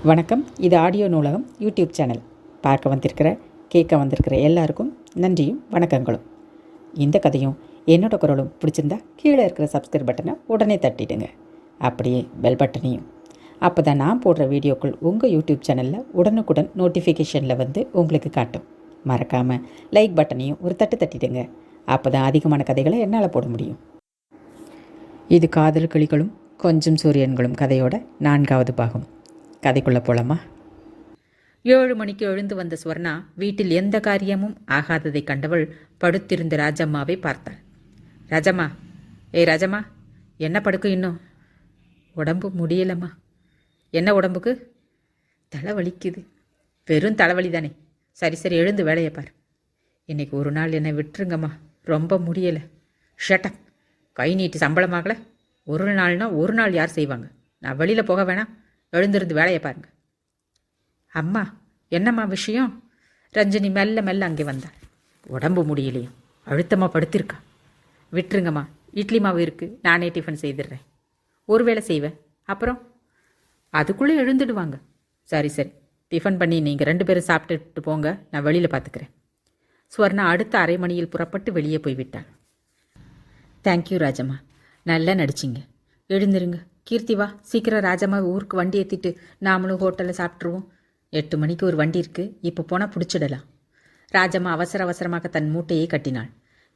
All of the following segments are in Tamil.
வணக்கம். இது ஆடியோ நூலகம் யூடியூப் சேனல். பார்க்க வந்திருக்கிற கேட்க வந்திருக்கிற எல்லாருக்கும் நன்றியும் வணக்கங்களும். இந்த கதையும் என்னோட குரலும் பிடிச்சிருந்தா கீழே இருக்கிற சப்ஸ்கிரைப் பட்டனை உடனே தட்டிடுங்க. அப்படியே பெல் பட்டனையும். அப்போ தான் நான் போடுற வீடியோக்கள் உங்கள் யூடியூப் சேனலில் உடனுக்குடன் நோட்டிஃபிகேஷனில் வந்து உங்களுக்கு காட்டும். மறக்காமல் லைக் பட்டனையும் ஒரு தட்டிடுங்க. அப்போ தான் அதிகமான கதைகளை என்னால் போட முடியும். இது காதல் கிளிகளும் கொஞ்சம் சூரியன்களும் கதையோட 4வது பாகம். கதைக்குள்ளே போலாமா? 7 மணிக்கு எழுந்து வந்த ஸ்வர்ணா வீட்டில் எந்த காரியமும் ஆகாததை கண்டவள் படுத்திருந்த ராஜம்மாவை பார்த்தாள். ராஜம்மா, ராஜம்மா, என்ன படுக்கும் இன்னும்? உடம்பு முடியலம்மா. என்ன உடம்புக்கு? தலை வலிக்குது. வெறும் தலைவலி தானே. சரி எழுந்து வேலையை பார். இன்னைக்கு ஒரு நாள் என்னை விட்டுருங்கம்மா, ரொம்ப முடியலை. ஷட்டப். கை நீட்டி சம்பளமாகலை. ஒரு நாள்னா ஒரு நாள் யார் செய்வாங்க? நான் வெளியில் போக வேணாம். எழுந்திருந்து வேலையை பாருங்க. அம்மா, என்னம்மா விஷயம்? ரஞ்சனி மெல்ல மெல்ல அங்கே வந்தாள். உடம்பு முடியலையும் அழுத்தமாக படுத்திருக்கா. விட்டுருங்கம்மா, இட்லி மாவு இருக்குது, நானே டிஃபன் செய்திடுறேன். ஒரு வேளை செய்வேன், அப்புறம் அதுக்குள்ளே எழுந்துடுவாங்க. சரி டிஃபன் பண்ணி நீங்கள் 2 பேரும் சாப்பிட்டுட்டு போங்க, நான் வெளியில் பார்த்துக்கிறேன். ஸ்வர்ணா அடுத்த அரை மணியில் புறப்பட்டு வெளியே போய்விட்டாள். தேங்க்யூ ராஜம்மா, நல்லா நடிச்சிங்க. எழுந்துருங்க. கீர்த்தி வா, சீக்கிரம் ராஜம்மா ஊருக்கு வண்டி ஏற்றிட்டு நாமளும் ஹோட்டலில் சாப்பிட்ருவோம். 8 மணிக்கு ஒரு வண்டி இருக்குது, இப்போ போனால் பிடிச்சிடலாம். ராஜம்மா அவசரமாக தன் மூட்டையை கட்டினாள்.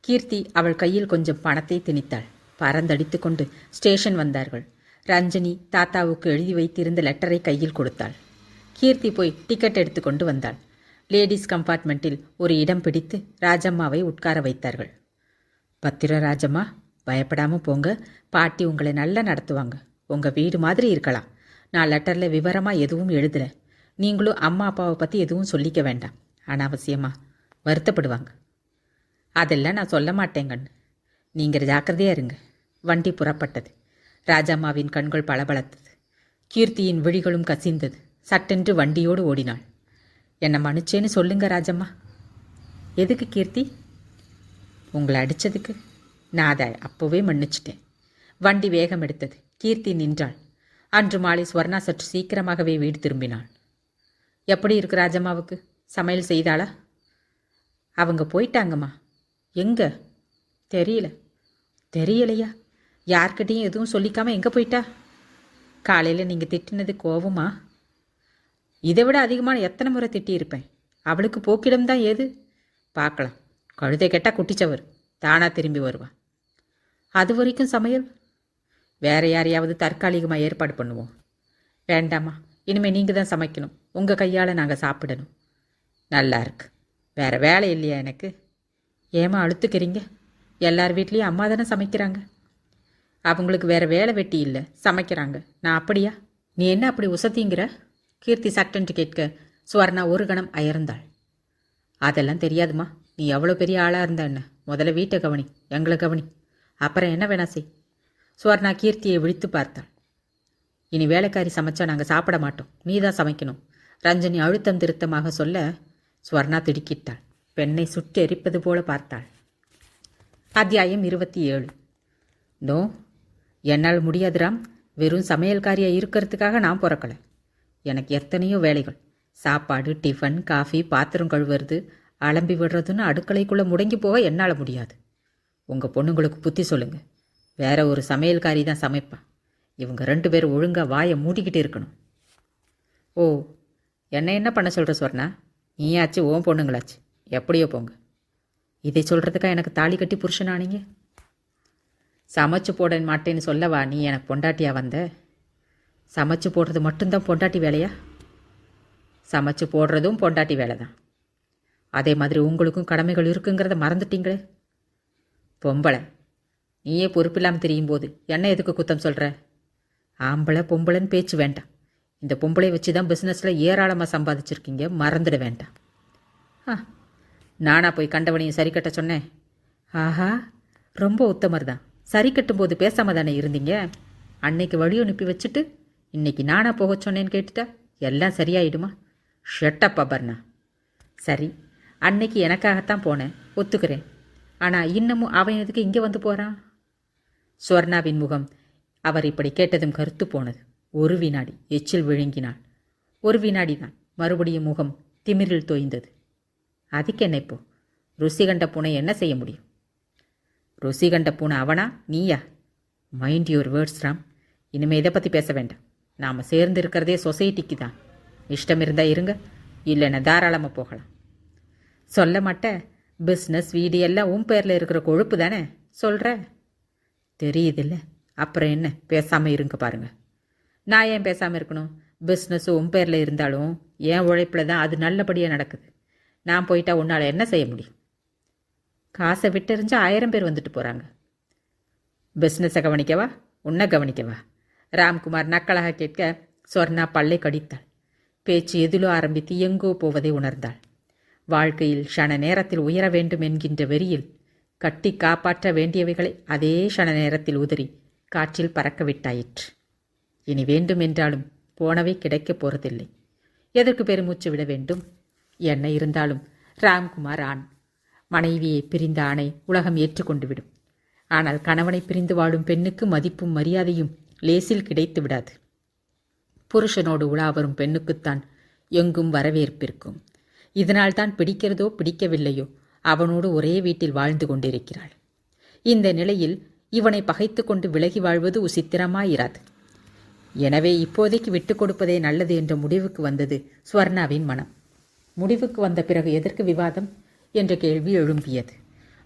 கீர்த்தி அவள் கையில் கொஞ்சம் பணத்தை திணித்தாள். பறந்தடித்து கொண்டு ஸ்டேஷன் வந்தார்கள். ரஞ்சனி தாத்தாவுக்கு எழுதி வைத்திருந்த லெட்டரை கையில் கொடுத்தாள். கீர்த்தி போய் டிக்கெட் எடுத்து கொண்டு வந்தாள். லேடிஸ் கம்பார்ட்மெண்ட்டில் ஒரு இடம் பிடித்து ராஜம்மாவை உட்கார வைத்தார்கள். பத்திரம் ராஜம்மா, பயப்படாமல் போங்க. பாட்டி உங்களை நல்லா நடத்துவாங்க. உங்கள் வீடு மாதிரி இருக்கலாம். நான் லெட்டரில் விவரமாக எதுவும் எழுதலை. நீங்களும் அம்மா அப்பாவை பற்றி எதுவும் சொல்லிக்க வேண்டாம். அனாவசியமாக வருத்தப்படுவாங்க. அதெல்லாம் நான் சொல்ல மாட்டேங்கன்னு. நீங்கள் ஜாக்கிரதையாக இருங்க. வண்டி புறப்பட்டது. ராஜம்மாவின் கண்கள் பளபளத்தது. கீர்த்தியின் விழிகளும் கசிந்தது. சட்டென்று வண்டியோடு ஓடினாள். என்னை மன்னிச்சேன்னு சொல்லுங்க ராஜம்மா. எதுக்கு கீர்த்தி? உங்களை அடித்ததுக்கு. நான் அதை அப்போவே மன்னிச்சிட்டேன். வண்டி வேகம் எடுத்தது. கீர்த்தி நின்றாள். அன்று மாலை ஸ்வர்ணா சற்று சீக்கிரமாகவே வீடு திரும்பினாள். எப்படி இருக்கு ராஜம்மாவுக்கு? சமையல் செய்தாளா? அவங்க போயிட்டாங்கம்மா. எங்க? தெரியலையா? யார்கிட்டையும் எதுவும் சொல்லிக்காமல் எங்கே போயிட்டா? காலையில் நீங்கள் திட்டினது கோவமா? இதை விட அதிகமான எத்தனை முறை திட்டியிருப்பேன். அவளுக்கு போக்கிடம்தான் ஏது? பார்க்கலாம். கழுதை கேட்டால் குட்டிச்சவர் தானாக திரும்பி வருவான். அது வரைக்கும் சமையல் வேற யாரையாவது தற்காலிகமாக ஏற்பாடு பண்ணுவோம். வேண்டாமா, இனிமேல் நீங்கள் தான் சமைக்கணும். உங்கள் கையால் நாங்கள் சாப்பிடணும். நல்லா இருக்கு. வேறு வேலை இல்லையா எனக்கு? ஏமா அழுத்துக்கிறீங்க? எல்லார் வீட்லேயும் அம்மா தானே சமைக்கிறாங்க. அவங்களுக்கு வேறு வேலை வெட்டி இல்லை, சமைக்கிறாங்க. நான் அப்படியா? நீ என்ன அப்படி உசத்திங்கிற? கீர்த்தி சட்டென்று கேட்க ஸ்வர்ணா ஒரு கணம் அயர்ந்தாள். அதெல்லாம் தெரியாதுமா. நீ எவ்வளோ பெரிய ஆளாக இருந்தா என்ன? முதல்ல வீட்டை கவனி, எங்களை கவனி, அப்புறம் என்ன வேணா செய். ஸ்வர்ணா கீர்த்தியை விழித்து பார்த்தாள். இனி வேலைக்காரி சமைச்சா நாங்கள் சாப்பிட மாட்டோம், நீ தான் சமைக்கணும். ரஞ்சனி அழுத்தம் திருத்தமாக சொல்ல ஸ்வர்ணா திடுக்கிட்டாள். பெண்ணை சுட்டு எரிப்பது போல பார்த்தாள். அத்தியாயம் 27. நோ, என்னால் முடியாது ராம். வெறும் சமையல்காரியாக இருக்கிறதுக்காக நான் பிறக்கலை. எனக்கு எத்தனையோ வேலைகள். சாப்பாடு, டிஃபன், காஃபி, பாத்திரம் கழுவுறது, அலம்பி விடுறதுன்னு அடுக்கலைக்குள்ளே முடங்கி போக என்னால் முடியாது. உங்கள் பொண்ணுங்களுக்கு புத்தி சொல்லுங்கள். வேற ஒரு சமையல்காரி தான் சமைப்பான். இவங்க 2 பேரும் ஒழுங்காக வாயை மூடிக்கிட்டு இருக்கணும். ஓ, என்ன பண்ண சொல்கிற ஸ்வர்ணா? நீயாச்சு, ஓன் பொண்ணுங்களாச்சு, எப்படியோ போங்க. இதை சொல்கிறதுக்கா எனக்கு தாலி கட்டி புருஷனானீங்க? சமைச்சு போட மாட்டேன்னு சொல்லவா நீ எனக்கு பொண்டாட்டியா வந்த? சமைச்சு போடுறது மட்டும்தான் பொண்டாட்டி வேலையா? சமைச்சு போடுறதும் பொண்டாட்டி வேலை தான். அதே மாதிரி உங்களுக்கும் கடமைகள் இருக்குங்கிறத மறந்துட்டீங்களே. பொம்பளை நீயே பொறுப்பில்லாமல் தெரியும் போது என்ன எதுக்கு குத்தம் சொல்கிற? ஆம்பளை பொம்பளைன்னு பேச்சு வேண்டாம். இந்த பொம்பளை வச்சு தான் பிஸ்னஸில் ஏராளமாக சம்பாதிச்சிருக்கீங்க, மறந்துட வேண்டாம். நானா போய் கண்டவனையும் சரி கட்ட சொன்னேன்? ஆஹா, ரொம்ப உத்தமர் தான். சரி கட்டும்போது பேசாமல் தானே இருந்தீங்க. அன்னைக்கு வழி அனுப்பி வச்சுட்டு இன்னைக்கு நானா போக சொன்னேன்னு கேட்டுட்டா எல்லாம் சரியாயிடுமா? ஷட்டப் அபர்ணா. சரி, அன்னைக்கு எனக்காகத்தான் போனேன், ஒத்துக்கிறேன். ஆனால் இன்னமும் அவன் எதுக்கு இங்கே வந்து போகிறான்? ஸ்வர்ணாவின் முகம் அவர் இப்படி கேட்டதும் கருத்து போனது. ஒரு வினாடி எச்சில் விழுங்கினாள். ஒரு வினாடிதான் மறுபடியும் முகம் திமிரில் தோய்ந்தது. அதுக்கு என்ன இப்போ? ருசி கண்ட பூனை என்ன செய்ய முடியும்? ருசி கண்ட பூனை அவனா நீயா? Mind your words Ram. இனிமே இதை பற்றி பேச வேண்டாம். நாம் சேர்ந்து இருக்கிறதே சொசைட்டிக்கு தான். இஷ்டம் இருந்தால் இருங்க, இல்லைன்னா தாராளமாக போகலாம். சொல்ல மாட்டேன். பிஸ்னஸ் வீடு எல்லாம் உன் பேரில் இருக்கிற கொழுப்பு தானே சொல்கிற? தெரியுதில்ல, அப்புறம் என்ன பேசாமல் இருங்க பாருங்க. நான் ஏன் பேசாமல் இருக்கணும்? பிஸ்னஸ் உன் பேரில் இருந்தாலும் என் உழைப்பில் தான் அது நல்லபடியாக நடக்குது. நான் போயிட்டா உன்னால் என்ன செய்ய முடியும்? காசை விட்டெறிஞ்சா 1000 பேர் வந்துட்டு போகிறாங்க. பிஸ்னஸை கவனிக்கவா உன்னை கவனிக்கவா? ராம்குமார் நக்கலாக கேட்க சொர்ணா பல்லை கடித்தாள். பேச்சு எதிலோ ஆரம்பித்து எங்கோ போவதை உணர்ந்தாள். வாழ்க்கையில் க்ஷண நேரத்தில் உயர வேண்டும் என்கின்ற வெறியில் கட்டி காப்பாற்ற வேண்டியவைகளை அதே க்ஷண நேரத்தில் உதறி காற்றில் பறக்க விட்டாயிற்று. இனி வேண்டும் என்றாலும் போனவை கிடைக்கப் போறதில்லை. எதற்கு பெருமூச்சு விட வேண்டும்? என்ன இருந்தாலும் ராம்குமார் ஆண். மனைவியை பிரிந்த ஆணை உலகம் ஏற்றுக்கொண்டு விடும். ஆனால் கணவனை பிரிந்து வாழும் பெண்ணுக்கு மதிப்பும் மரியாதையும் லேசில் கிடைத்து விடாது. புருஷனோடு உலா வரும் பெண்ணுக்குத்தான் எங்கும் வரவேற்பிருக்கும். இதனால் தான் பிடிக்கிறதோ பிடிக்கவில்லையோ அவனோடு ஒரே வீட்டில் வாழ்ந்து கொண்டிருக்கிறாள். இந்த நிலையில் இவனை பகைத்து கொண்டு விலகி வாழ்வது உசித்திரமாயிராது. எனவே இப்போதைக்கு விட்டு கொடுப்பதே நல்லது என்ற முடிவுக்கு வந்தது ஸ்வர்ணாவின் மனம். முடிவுக்கு வந்த பிறகு எதற்கு விவாதம் என்ற கேள்வி எழும்பியது.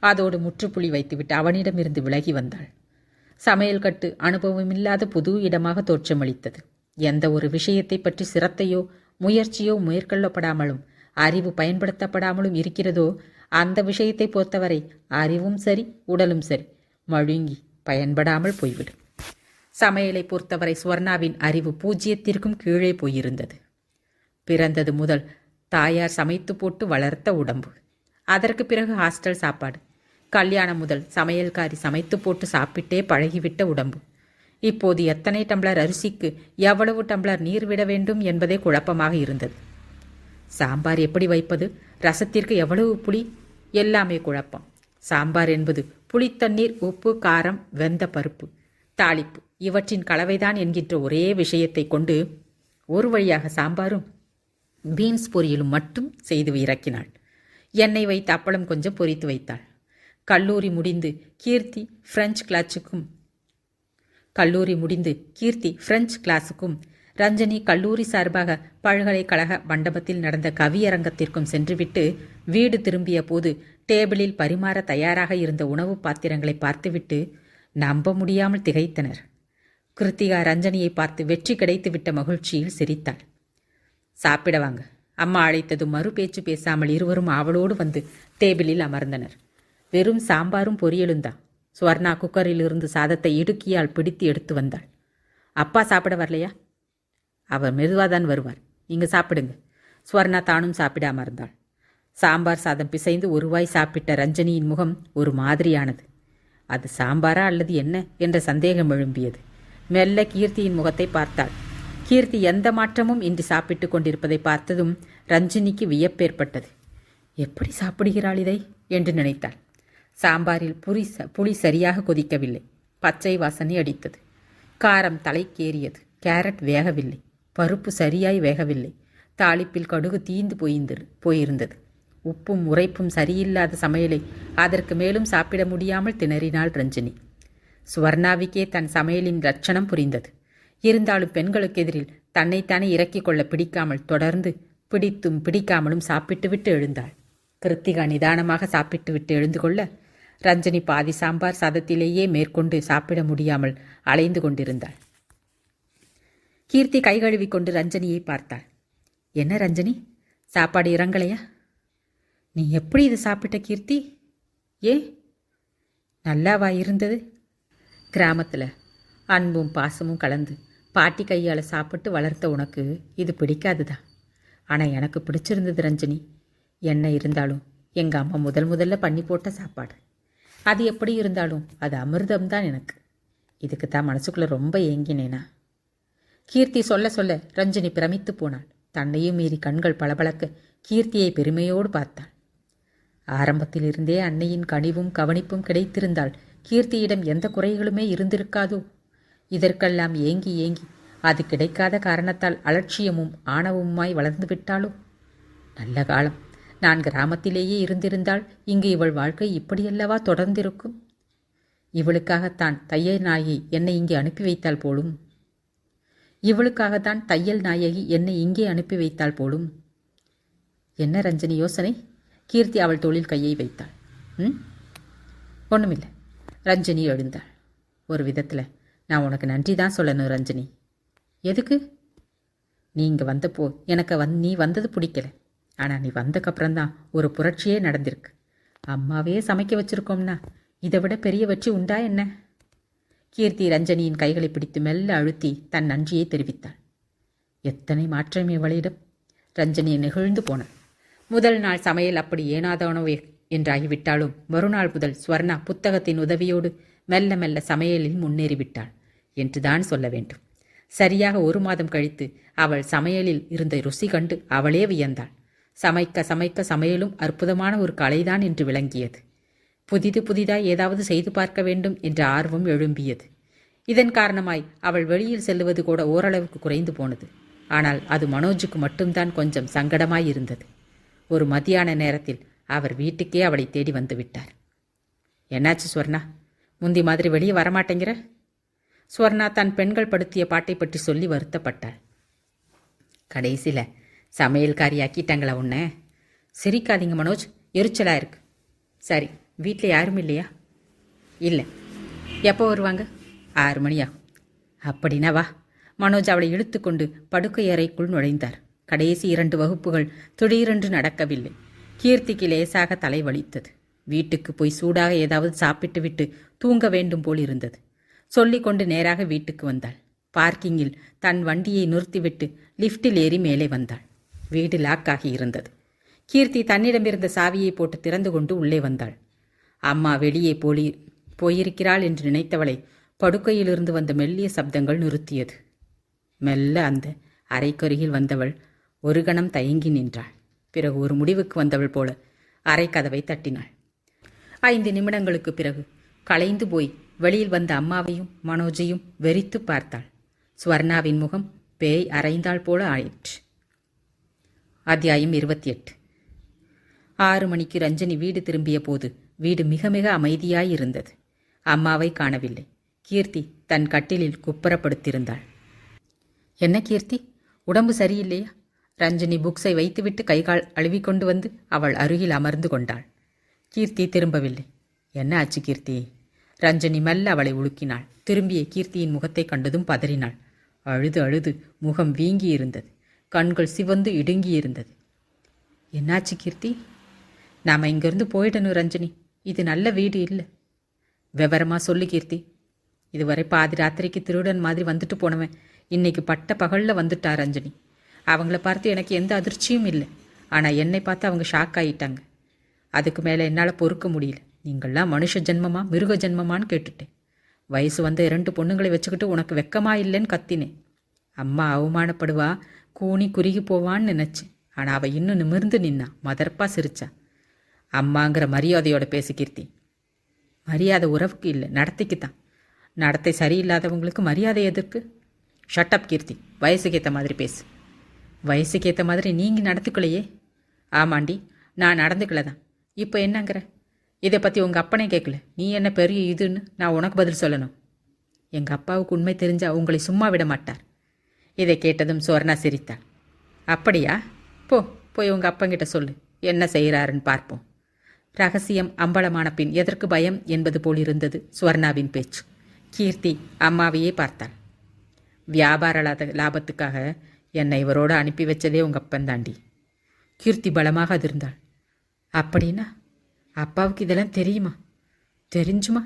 அதோடு முற்றுப்புள்ளி வைத்துவிட்டு அவனிடமிருந்து விலகி வந்தாள். சமையல் கட்டு அனுபவமில்லாத புது இடமாக தோற்றமளித்தது. எந்த ஒரு விஷயத்தை பற்றி சிரத்தையோ முயற்சியோ மேற்கொள்ளப்படாமலும் அறிவு பயன்படுத்தப்படாமலும் இருக்கிறதோ அந்த விஷயத்தை பொறுத்தவரை அறிவும் சரி உடலும் சரி மழுங்கி பயன்படாமல் போய்விடும். சமையலை பொறுத்தவரை ஸ்வர்ணாவின் அறிவு 0த்திற்கும் கீழே போயிருந்தது. பிறந்தது முதல் தாயார் சமைத்து போட்டு வளர்த்த உடம்பு. அதற்கு பிறகு ஹாஸ்டல் சாப்பாடு. கல்யாணம் முதல் சமையல்காரி சமைத்து போட்டு சாப்பிட்டே பழகிவிட்ட உடம்பு. இப்போது எத்தனை டம்ளர் அரிசிக்கு எவ்வளவு டம்ளர் நீர் விட வேண்டும் என்பதே குழப்பமாக இருந்தது. சாம்பார் எப்படி வைப்பது, ரசத்திற்கு எவ்வளவு புளி, எல்லாமே குழப்பம். சாம்பார் என்பது புளித்தண்ணீர், உப்பு, காரம், வெந்த பருப்பு, தாளிப்பு இவற்றின் கலவைதான் என்கின்ற ஒரே விஷயத்தை கொண்டு ஒரு வழியாக சாம்பாரும் பீன்ஸ் பொரியலும் மட்டும் செய்து இறக்கினாள். எண்ணெய் வைத்து அப்பளம் கொஞ்சம் பொரித்து வைத்தாள். கல்லூரி முடிந்து கீர்த்தி பிரெஞ்சு கிளாஸுக்கும் ரஞ்சனி கல்லூரி சார்பாக பல்கலைக்கழக மண்டபத்தில் நடந்த கவியரங்கத்திற்கும் சென்றுவிட்டு வீடு திரும்பிய போது டேபிளில் பரிமாற தயாராக இருந்த உணவு பாத்திரங்களை பார்த்துவிட்டு நம்ப முடியாமல் திகைத்தனர். கிருத்திகா ரஞ்சனியை பார்த்து வெற்றி கிடைத்துவிட்ட மகிழ்ச்சியில் சிரித்தாள். சாப்பிட வாங்க. அம்மா அழைத்ததும் மறு பேச்சு பேசாமல் இருவரும் அவளோடு வந்து டேபிளில் அமர்ந்தனர். வெறும் சாம்பாரும் பொரியலுந்தான். ஸ்வர்ணா குக்கரிலிருந்து சாதத்தை இடுக்கியால் பிடித்து எடுத்து வந்தாள். அப்பா சாப்பிட வரலையா? அவர் மெதுவாதான் வருவார், நீங்கள் சாப்பிடுங்க. ஸ்வர்ணா தானும் சாப்பிட அமர்ந்தாள். சாம்பார் சாதம் பிசைந்து ஒரு வாய் சாப்பிட்ட ரஞ்சனியின் முகம் ஒரு மாதிரியானது. அது சாம்பாரா அல்லது என்ன என்ற சந்தேகம் எழும்பியது. மெல்ல கீர்த்தியின் முகத்தை பார்த்தாள். கீர்த்தி எந்த மாற்றமும் இன்றி சாப்பிட்டு கொண்டிருப்பதை பார்த்ததும் ரஞ்சினிக்கு வியப்பேற்பட்டது. எப்படி சாப்பிடுகிறாள் இதை என்று நினைத்தாள். சாம்பாரில் புளி சரியாக கொதிக்கவில்லை. பச்சை வாசனை அடித்தது. காரம் தலைக்கேறியது. கேரட் வேகவில்லை. பருப்பு சரியாய் வேகவில்லை. தாளிப்பில் கடுகு தீந்து போயிருந்தது. உப்பும் உரைப்பும் சரியில்லாத சமையலை அதற்கு மேலும் சாப்பிட முடியாமல் திணறினாள் ரஞ்சினி. சுவர்ணாவிக்கே தன் சமையலின் லட்சணம் புரிந்தது. இருந்தாலும் பெண்களுக்கு எதிரில் தன்னைத்தானே இறக்கிக் கொள்ள பிடிக்காமல் தொடர்ந்து பிடித்தும் பிடிக்காமலும் சாப்பிட்டுவிட்டு எழுந்தாள். கிருத்திகா நிதானமாக சாப்பிட்டுவிட்டு எழுந்து கொள்ள ரஞ்சனி பாதி சாம்பார் சாதத்திலேயே மேற்கொண்டு சாப்பிட முடியாமல் அலைந்து கொண்டிருந்தாள். கீர்த்தி கை கழுவி கொண்டு ரஞ்சனியை பார்த்தாள். என்ன ரஞ்சனி, சாப்பாடு இறங்கலையா? நீ எப்படி இது சாப்பிட்ட கீர்த்தி? ஏன், நல்லாவா இருந்தது? கிராமத்தில் அன்பும் பாசமும் கலந்து பாட்டி கையால் சாப்பிட்டு வளர்த்த உனக்கு இது பிடிக்காதுதான். ஆனால் எனக்கு பிடிச்சிருந்தது ரஞ்சனி. என்ன இருந்தாலும் எங்கள் அம்மா முதல்ல பண்ணி போட்ட சாப்பாடு. அது எப்படி இருந்தாலும் அது அமிர்தம்தான் எனக்கு. இதுக்கு தான் மனசுக்குள்ளே ரொம்ப ஏங்கினேனா? கீர்த்தி சொல்ல சொல்ல ரஞ்சனி பிரமித்து போனாள். தன்னையும் மீறி கண்கள் பளபளக்க கீர்த்தியை பெருமையோடு பார்த்தாள். ஆரம்பத்தில் இருந்தே அன்னையின் கனிவும் கவனிப்பும் கிடைத்திருந்தால் கீர்த்தியிடம் எந்த குறைகளுமே இருந்திருக்காதோ. இதற்கெல்லாம் ஏங்கி ஏங்கி அது கிடைக்காத காரணத்தால் அலட்சியமும் ஆணவமுமாய் வளர்ந்து விட்டாளோ? நல்ல காலம், நான் கிராமத்திலேயே இருந்திருந்தால் இங்கு இவள் வாழ்க்கை இப்படியல்லவா தொடர்ந்திருக்கும்? இவளுக்காகத்தான் தையல் நாயை என்னை இங்கே அனுப்பி வைத்தாள் போலும். இவளுக்காகத்தான் தையல் நாயகி என்னை இங்கே அனுப்பி வைத்தாள் போலும். என்ன ரஞ்சனி யோசனை? கீர்த்தி அவள் தோளில் கையை வைத்தாள். ஒன்றுமில்லை. ரஞ்சனி எழுந்தாள். ஒரு விதத்தில் நான் உனக்கு நன்றி தான் சொல்லணும் ரஞ்சனி. எதுக்கு? நீ இங்கே வந்தப்போ எனக்கு நீ வந்தது பிடிக்கல. ஆனால் நீ வந்தக்கப்புறம்தான் ஒரு புரட்சியே நடந்திருக்கு. அம்மாவே சமைக்க வச்சுருக்கோம்னா இதை விட பெரிய வெற்றி உண்டா என்ன? கீர்த்தி ரஞ்சனியின் கைகளை பிடித்து மெல்ல அழுத்தி தன் நன்றியை தெரிவித்தாள். எத்தனை மாற்றம் இவளிடம்! ரஞ்சனியை நெகிழ்ந்து போனாள். முதல் நாள் சமையல் அப்படி ஏனாதானோவே என்றாகிவிட்டாலும் மறுநாள் முதல் ஸ்வர்ணா புத்தகத்தின் உதவியோடு மெல்ல மெல்ல சமையலில் முன்னேறிவிட்டாள் என்றுதான் சொல்ல வேண்டும். சரியாக 1 மாதம் கழித்து அவள் சமையலில் இருந்த ருசி கண்டு அவளே வியந்தாள். சமைக்க சமைக்க சமையலும் அற்புதமான ஒரு கலைதான் என்று விளங்கியது. புதிதாய் ஏதாவது செய்து பார்க்க வேண்டும் என்ற ஆர்வம் எழும்பியது. இதன் காரணமாய் அவள் வெளியில் செல்லுவது கூட ஓரளவுக்கு குறைந்து போனது. ஆனால் அது மனோஜுக்கு மட்டும்தான் கொஞ்சம் சங்கடமாயிருந்தது. ஒரு மத்தியான நேரத்தில் அவர் வீட்டுக்கே அவளை தேடி வந்து விட்டார். என்னாச்சு ஸ்வர்ணா, முந்தி மாதிரி வெளியே வரமாட்டேங்கிற? ஸ்வர்ணா தன் பெண்கள் படுத்திய பாட்டை பற்றி சொல்லி வருத்தப்பட்டாள். கடைசியில் சமையல்காரியாக்கிட்டாங்களா உன்ன? சிரிக்காதீங்க மனோஜ், எரிச்சலாக இருக்கு. சரி, வீட்டில் யாரும் இல்லையா? இல்லை. எப்போ வருவாங்க? 6 மணி ஆகும். அப்படின்னா வா. மனோஜ் அவளை இழுத்துக்கொண்டு படுக்கை அறைக்குள் நுழைந்தார். கடைசி 2 வகுப்புகள் திடீரென்று நடக்கவில்லை. கீர்த்திக்கு லேசாக தலை வலித்தது. வீட்டுக்கு போய் சூடாக ஏதாவது சாப்பிட்டு விட்டு தூங்க வேண்டும் போல் இருந்தது. சொல்லிக்கொண்டு நேராக வீட்டுக்கு வந்தாள். பார்க்கிங்கில் தன் வண்டியை நிறுத்திவிட்டு லிஃப்டில் ஏறி மேலே வந்தாள். வீடு லாக் ஆகி இருந்தது. கீர்த்தி தன்னிடமிருந்த சாவியை போட்டு திறந்து கொண்டு உள்ளே வந்தாள். அம்மா வெளியே போயிருக்கிறாள் என்று நினைத்தவளை படுக்கையிலிருந்து வந்த மெல்லிய சப்தங்கள் நிறுத்தியது. மெல்ல அந்த அறைக்கருகில் வந்தவள் ஒரு கணம் தயங்கி நின்றாள். பிறகு ஒரு முடிவுக்கு வந்தவள் போல அறைக்கதவை தட்டினாள். 5 நிமிடங்களுக்கு பிறகு களைந்து போய் வெளியில் வந்த அம்மாவையும் மனோஜையும் வெறித்து பார்த்தாள். ஸ்வர்ணாவின் முகம் பேய் அரைந்தாள் போல ஆயிற்று. அத்தியாயம் 28. 6 மணிக்கு ரஞ்சனி வீடு திரும்பிய போது வீடு மிக மிக அமைதியாயிருந்தது. அம்மாவை காணவில்லை. கீர்த்தி தன் கட்டிலில் குப்புறப்படுத்தியிருந்தாள். என்ன கீர்த்தி, உடம்பு சரியில்லையா? ரஞ்சனி புக்ஸை வைத்துவிட்டு கைகால் அழுவிக்கொண்டு வந்து அவள் அருகில் அமர்ந்து கொண்டாள். கீர்த்தி திரும்பவில்லை. என்ன ஆச்சு கீர்த்தி? ரஞ்சனி மெல்ல அவளை உலுக்கினாள். திரும்பிய கீர்த்தியின் முகத்தை கண்டதும் பதறினாள். அழுது அழுது முகம் வீங்கியிருந்தது. கண்கள் சிவந்து இடுங்கியிருந்தது. என்னாச்சு கீர்த்தி? நாம் இங்கிருந்து போயிடணும் ரஞ்சனி. இது நல்ல வீடு இல்லை. விவரமாக சொல்லு கீர்த்தி. இதுவரை பாதி ராத்திரிக்கு திருடன் மாதிரி வந்துட்டு போனவன் இன்னைக்கு பட்ட பகலில் வந்துட்டா ரஞ்சனி. அவங்கள பார்த்து எனக்கு எந்த அதிர்ச்சியும் இல்லை. ஆனால் என்னை பார்த்து அவங்க ஷாக் ஆகிட்டாங்க. அதுக்கு மேலே என்னால் பொறுக்க முடியல. நீங்கள்லாம் மனுஷ ஜென்மமா மிருக ஜென்மமான்னு கேட்டுட்டேன். வயசு வந்த 2 பொண்ணுங்களை வச்சுக்கிட்டு உனக்கு வெக்கமா இல்லைன்னு கத்தினேன். அம்மா அவமானப்படுவா, கூனி குறுகி போவான்னு நினச்சேன். ஆனால் அவள் இன்னும் நிமிர்ந்து நின்னா, மதர்ப்பா சிரிச்சா. அம்மாங்கிற மரியாதையோட பேசு கீர்த்தி. மரியாதை உறவுக்கு இல்லை, நடத்தைக்குத்தான். நடத்தை சரியில்லாதவங்களுக்கு மரியாதை எதற்கு? ஷட்டப் கீர்த்தி, வயசுக்கேற்ற மாதிரி பேசு. வயசுக்கேற்ற மாதிரி நீங்கள் நடத்துக்கலையே. ஆமாண்டி, நான் நடந்துக்கல தான். இப்போ என்னங்கிற? இதை பற்றி உங்கள் அப்பனே கேட்கல. நீ என்ன பெரிய இதுன்னு நான் உனக்கு பதில் சொல்லணும். எங்கள் அப்பாவுக்கு உண்மை தெரிஞ்சால் உங்களை சும்மா விட மாட்டார். இதை கேட்டதும் சுவர்ணா சிரித்தாள். அப்படியா? போய் உங்கள் அப்பங்கிட்ட சொல்லு, என்ன செய்கிறாருன்னு பார்ப்போம். ரகசியம் அம்பலமான பின் எதற்கு பயம் என்பது போல் இருந்தது சுவர்ணாவின் பேச்சு. கீர்த்தி அம்மாவையே பார்த்தாள். வியாபார லாபத்துக்காக என்னை இவரோடு அனுப்பி வச்சதே உங்கள் அப்பந்தாண்டி. கீர்த்தி பலமாக அதிர்ந்தாள். அப்படின்னா அப்பாவுக்கு இதெல்லாம் தெரியுமா? தெரிஞ்சுமா?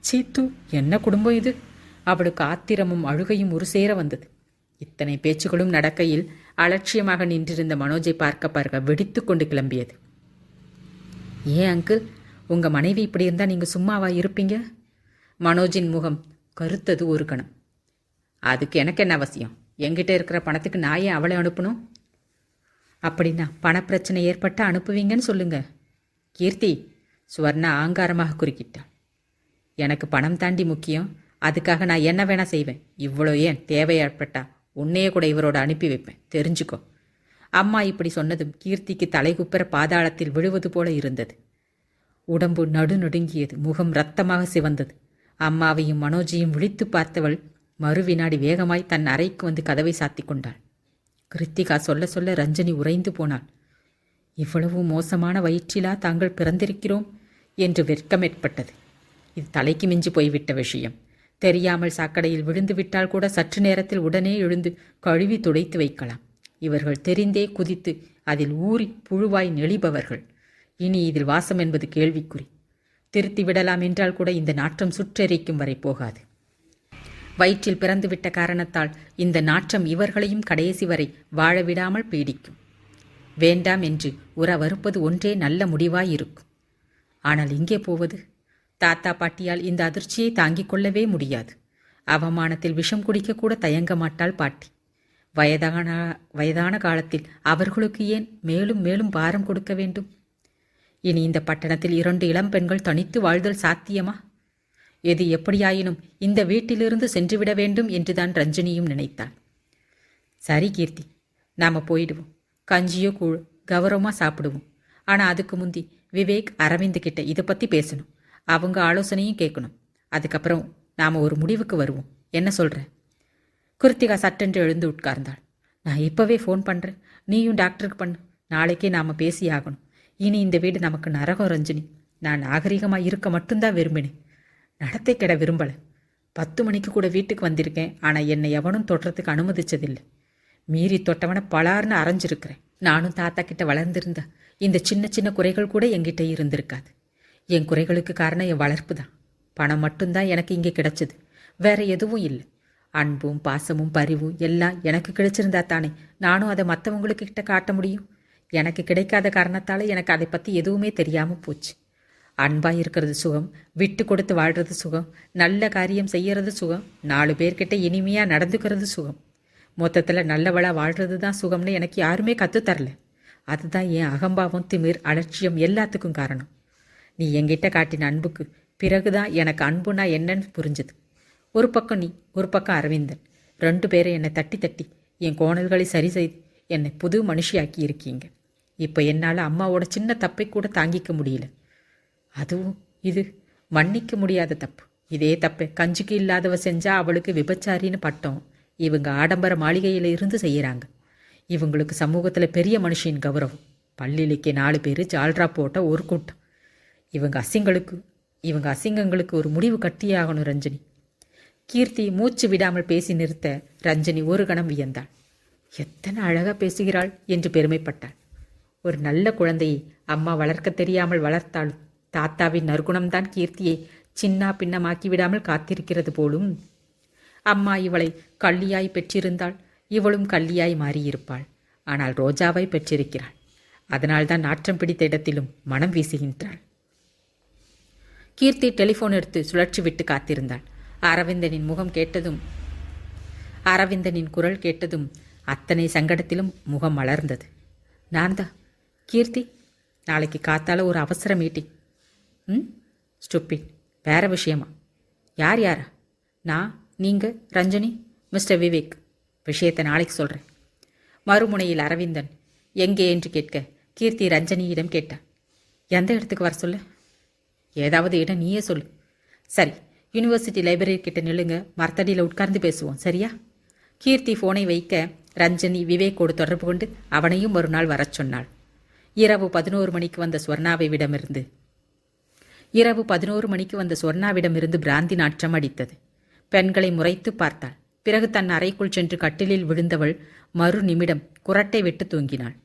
சீத்து, என்ன குடும்பம் இது? அவளுக்கு ஆத்திரமும் அழுகையும் ஒரு சேர வந்தது. இத்தனை பேச்சுகளும் நடக்கையில் அலட்சியமாக நின்றிருந்த மனோஜை பார்க்க வெடித்து கொண்டு கிளம்பியது. ஏன் அங்கிள், உங்கள் மனைவி இப்படி இருந்தால் நீங்கள் சும்மாவா இருப்பீங்க? மனோஜின் முகம் கருத்தது ஒரு கணம். அதுக்கு எனக்கு என்ன அவசியம்? என்கிட்ட இருக்கிற பணத்துக்கு நான் ஏன் அவளை அனுப்பணும்? அப்படின்னா பணப்பிரச்சனை ஏற்பட்டால் அனுப்புவீங்கன்னு சொல்லுங்க. கீர்த்தி, சுவர்ணா ஆங்காரமாக குறுக்கிட்டாள். எனக்கு பணம் தாண்டி முக்கியம். அதுக்காக நான் என்ன வேணா செய்வேன். இவ்வளோ ஏன் தேவையாற்பட்டா உன்னையே கூட இவரோட அனுப்பி வைப்பேன், தெரிஞ்சுக்கோ. அம்மா இப்படி சொன்னதும் கீர்த்திக்கு தலைகுப்புற பாதாளத்தில் விழுவது போல இருந்தது. உடம்பு நடுநடுங்கியது, முகம் இரத்தமாக சிவந்தது. அம்மாவையும் மனோஜையும் விழித்து பார்த்தவள் மறுவினாடி வேகமாய் தன் அறைக்கு வந்து கதவை சாத்தி கொண்டாள். கிருத்திகா சொல்ல சொல்ல ரஞ்சனி உறைந்து போனாள். இவ்வளவு மோசமான வயிற்றிலா தாங்கள் பிறந்திருக்கிறோம் என்று வெட்கம் ஏற்பட்டது. இது தலைக்கு மிஞ்சி போய்விட்ட விஷயம். தெரியாமல் சாக்கடையில் விழுந்து விட்டால் கூட சற்று நேரத்தில் உடனே எழுந்து கழுவி துடைத்து வைக்கலாம். இவர்கள் தெரிந்தே குதித்து அதில் ஊறி புழுவாய் நெளிபவர்கள். இனி இதில் வாசம் என்பது கேள்விக்குறி. திருத்தி விடலாம் என்றால் கூட இந்த நாற்றம் சுற்றெரிக்கும் வரை போகாது. வயிற்றில் பிறந்துவிட்ட காரணத்தால் இந்த நாற்றம் இவர்களையும் கடைசி வரை வாழ விடாமல் பீடிக்கும். வேண்டாம் என்று உறவறுப்பது ஒன்றே நல்ல முடிவாயிருக்கும். ஆனால் இங்கே போவது? தாத்தா பாட்டியால் இந்த அதிர்ச்சியை தாங்கிக் கொள்ளவே முடியாது. அவமானத்தில் விஷம் குடிக்கக்கூட தயங்க மாட்டாள் பாட்டி. வயதான காலத்தில் அவர்களுக்கு ஏன் மேலும் மேலும் பாரம் கொடுக்க வேண்டும்? இனி இந்த பட்டணத்தில் 2 இளம் பெண்கள் தனித்து வாழ்தல் சாத்தியமா? எது எப்படியாயினும் இந்த வீட்டிலிருந்து சென்றுவிட வேண்டும் என்றுதான் ரஞ்சனியும் நினைத்தாள். சரி கீர்த்தி, நாம போயிடுவோம். கஞ்சியோ கூழ் கௌரவமாக சாப்பிடுவோம். ஆனால் அதுக்கு முந்தி விவேக் அரவிந்த் கிட்ட இதை பற்றி பேசணும். அவங்க ஆலோசனையும் கேட்கணும். அதுக்கப்புறம் நாம் ஒரு முடிவுக்கு வருவோம். என்ன சொல்கிற? கிருத்திகா சட்டென்று எழுந்து உட்கார்ந்தாள். நான் இப்போவே ஃபோன் பண்ணுறேன். நீயும் டாக்டருக்கு பண்ணு. நாளைக்கே நாம் பேசி ஆகணும். இனி இந்த வீடு நமக்கு நரகம் ரஞ்சினி. நான் நாகரிகமாக இருக்க மட்டும்தான் விரும்பினேன். நடத்தை கெட விரும்பலை. 10 மணிக்கு கூட வீட்டுக்கு வந்திருக்கேன். ஆனால் என்னை எவனும் தொட்டுறதுக்கு அனுமதிச்சதில்லை. மீறி தொட்டவனை பலார்னு அரைஞ்சிருக்கிறேன். நானும் தாத்தா கிட்ட வளர்ந்திருந்தா இந்த சின்ன சின்ன குறைகள் கூட என்கிட்ட இருந்திருக்காது. என் குறைகளுக்கு காரணம் என் வளர்ப்பு தான். பணம் மட்டும்தான் எனக்கு இங்கே கிடைச்சது. வேற எதுவும் இல்லை. அன்பும் பாசமும் பரிவும் எல்லாம் எனக்கு கிடைச்சிருந்தா தானே நானும் அதை மற்றவங்களுக்கு கிட்ட காட்ட முடியும். எனக்கு கிடைக்காத காரணத்தால் எனக்கு அதை பற்றி எதுவுமே தெரியாமல் போச்சு. அன்பாக இருக்கிறது சுகம், விட்டு கொடுத்து வாழ்கிறது சுகம், நல்ல காரியம் செய்யறது சுகம், 4 பேர்கிட்ட இனிமையாக நடந்துக்கிறது சுகம். மொத்தத்தில் நல்லவளாக வாழ்கிறது தான் சுகம்னு எனக்கு யாருமே கற்றுத்தரல. அதுதான் என் அகம்பாவம், திமிர், அலட்சியம் எல்லாத்துக்கும் காரணம். நீ என்கிட்ட காட்டின அன்புக்கு பிறகுதான் எனக்கு அன்புனா என்னன்னு புரிஞ்சுது. ஒரு பக்கம் நீ, ஒரு பக்கம் அரவிந்தன். 2 பேரை என்னை தட்டி தட்டி என் கோணல்களை சரி செய்து என்னை புது மனுஷியாக்கி இருக்கீங்க. இப்போ என்னால் அம்மாவோட சின்ன தப்பை கூட தாங்கிக்க முடியல. அதுவும் இது மன்னிக்க முடியாத தப்பு. இதே தப்பை கஞ்சிக்கு இல்லாதவ செஞ்சா அவளுக்கு விபச்சாரின்னு பட்டம் இவங்க ஆடம்பர மாளிகையில் இருந்து செய்கிறாங்க. இவங்களுக்கு சமூகத்தில் பெரிய மனுஷின் கௌரவம். பள்ளியிலேக்கே 4 பேர் ஜால்ரா போட்ட ஒரு கூட்டம். இவங்க அசிங்கங்களுக்கு ஒரு முடிவு கட்டியாகணும் ரஞ்சனி. கீர்த்தி மூச்சு விடாமல் பேசி நிறுத்த ரஞ்சனி ஒரு கணம் வியந்தாள். எத்தனை அழகாக பேசுகிறாள் என்று பெருமைப்பட்டாள். ஒரு நல்ல குழந்தையை அம்மா வளர்க்க தெரியாமல் வளர்த்தாலும் தாத்தாவின் நற்குணம்தான் கீர்த்தியை சின்னா பின்னமாக்கி விடாமல் காத்திருக்கிறது போலும். அம்மா இவளை கள்ளியாய் பெற்றிருந்தாள், இவளும் கள்ளியாய் மாறியிருப்பாள். ஆனால் ரோஜாவை பெற்றிருக்கிறாள். அதனால்தான் நாற்றம் பிடித்த இடத்திலும் மனம் வீசுகின்றாள். கீர்த்தி டெலிஃபோன் எடுத்து சுழற்சி விட்டு காத்திருந்தாள். அரவிந்தனின் குரல் கேட்டதும் அத்தனை சங்கடத்திலும் முகம் மலர்ந்தது. நான் தான் கீர்த்தி, நாளைக்கு காத்தால ஒரு அவசர மீட்டிங். ஸ்டூபிட், வேற விஷயமா? யாரா? நான், நீங்கள், ரஞ்சனி, மிஸ்டர் விவேக். விஷயத்தை நாளைக்கு சொல்கிறேன். மறுமுனையில் அரவிந்தன் எங்கே என்று கேட்க கீர்த்தி ரஞ்சனியிடம் கேட்டாள். எந்த இடத்துக்கு வர சொல்ல? ஏதாவது இடம் நீயே சொல்லு. சரி, யூனிவர்சிட்டி லைப்ரரி கிட்ட நில்லுங்க, மரத்தடியில் உட்கார்ந்து பேசுவோம், சரியா? கீர்த்தி ஃபோனை வைக்க ரஞ்சனி விவேக்கோடு தொடர்பு கொண்டு அவனையும் ஒரு நாள் வரச் சொன்னாள். இரவு 11 மணிக்கு வந்த சொர்ணாவிடமிருந்து பிராந்தி நாற்றம் அடித்தது. பெண்களை முறைத்து பார்த்தாள். பிறகு தன் அறைக்குள் சென்று கட்டிலில் விழுந்தவள் மறு நிமிடம் குரட்டை விட்டு தூங்கினாள்.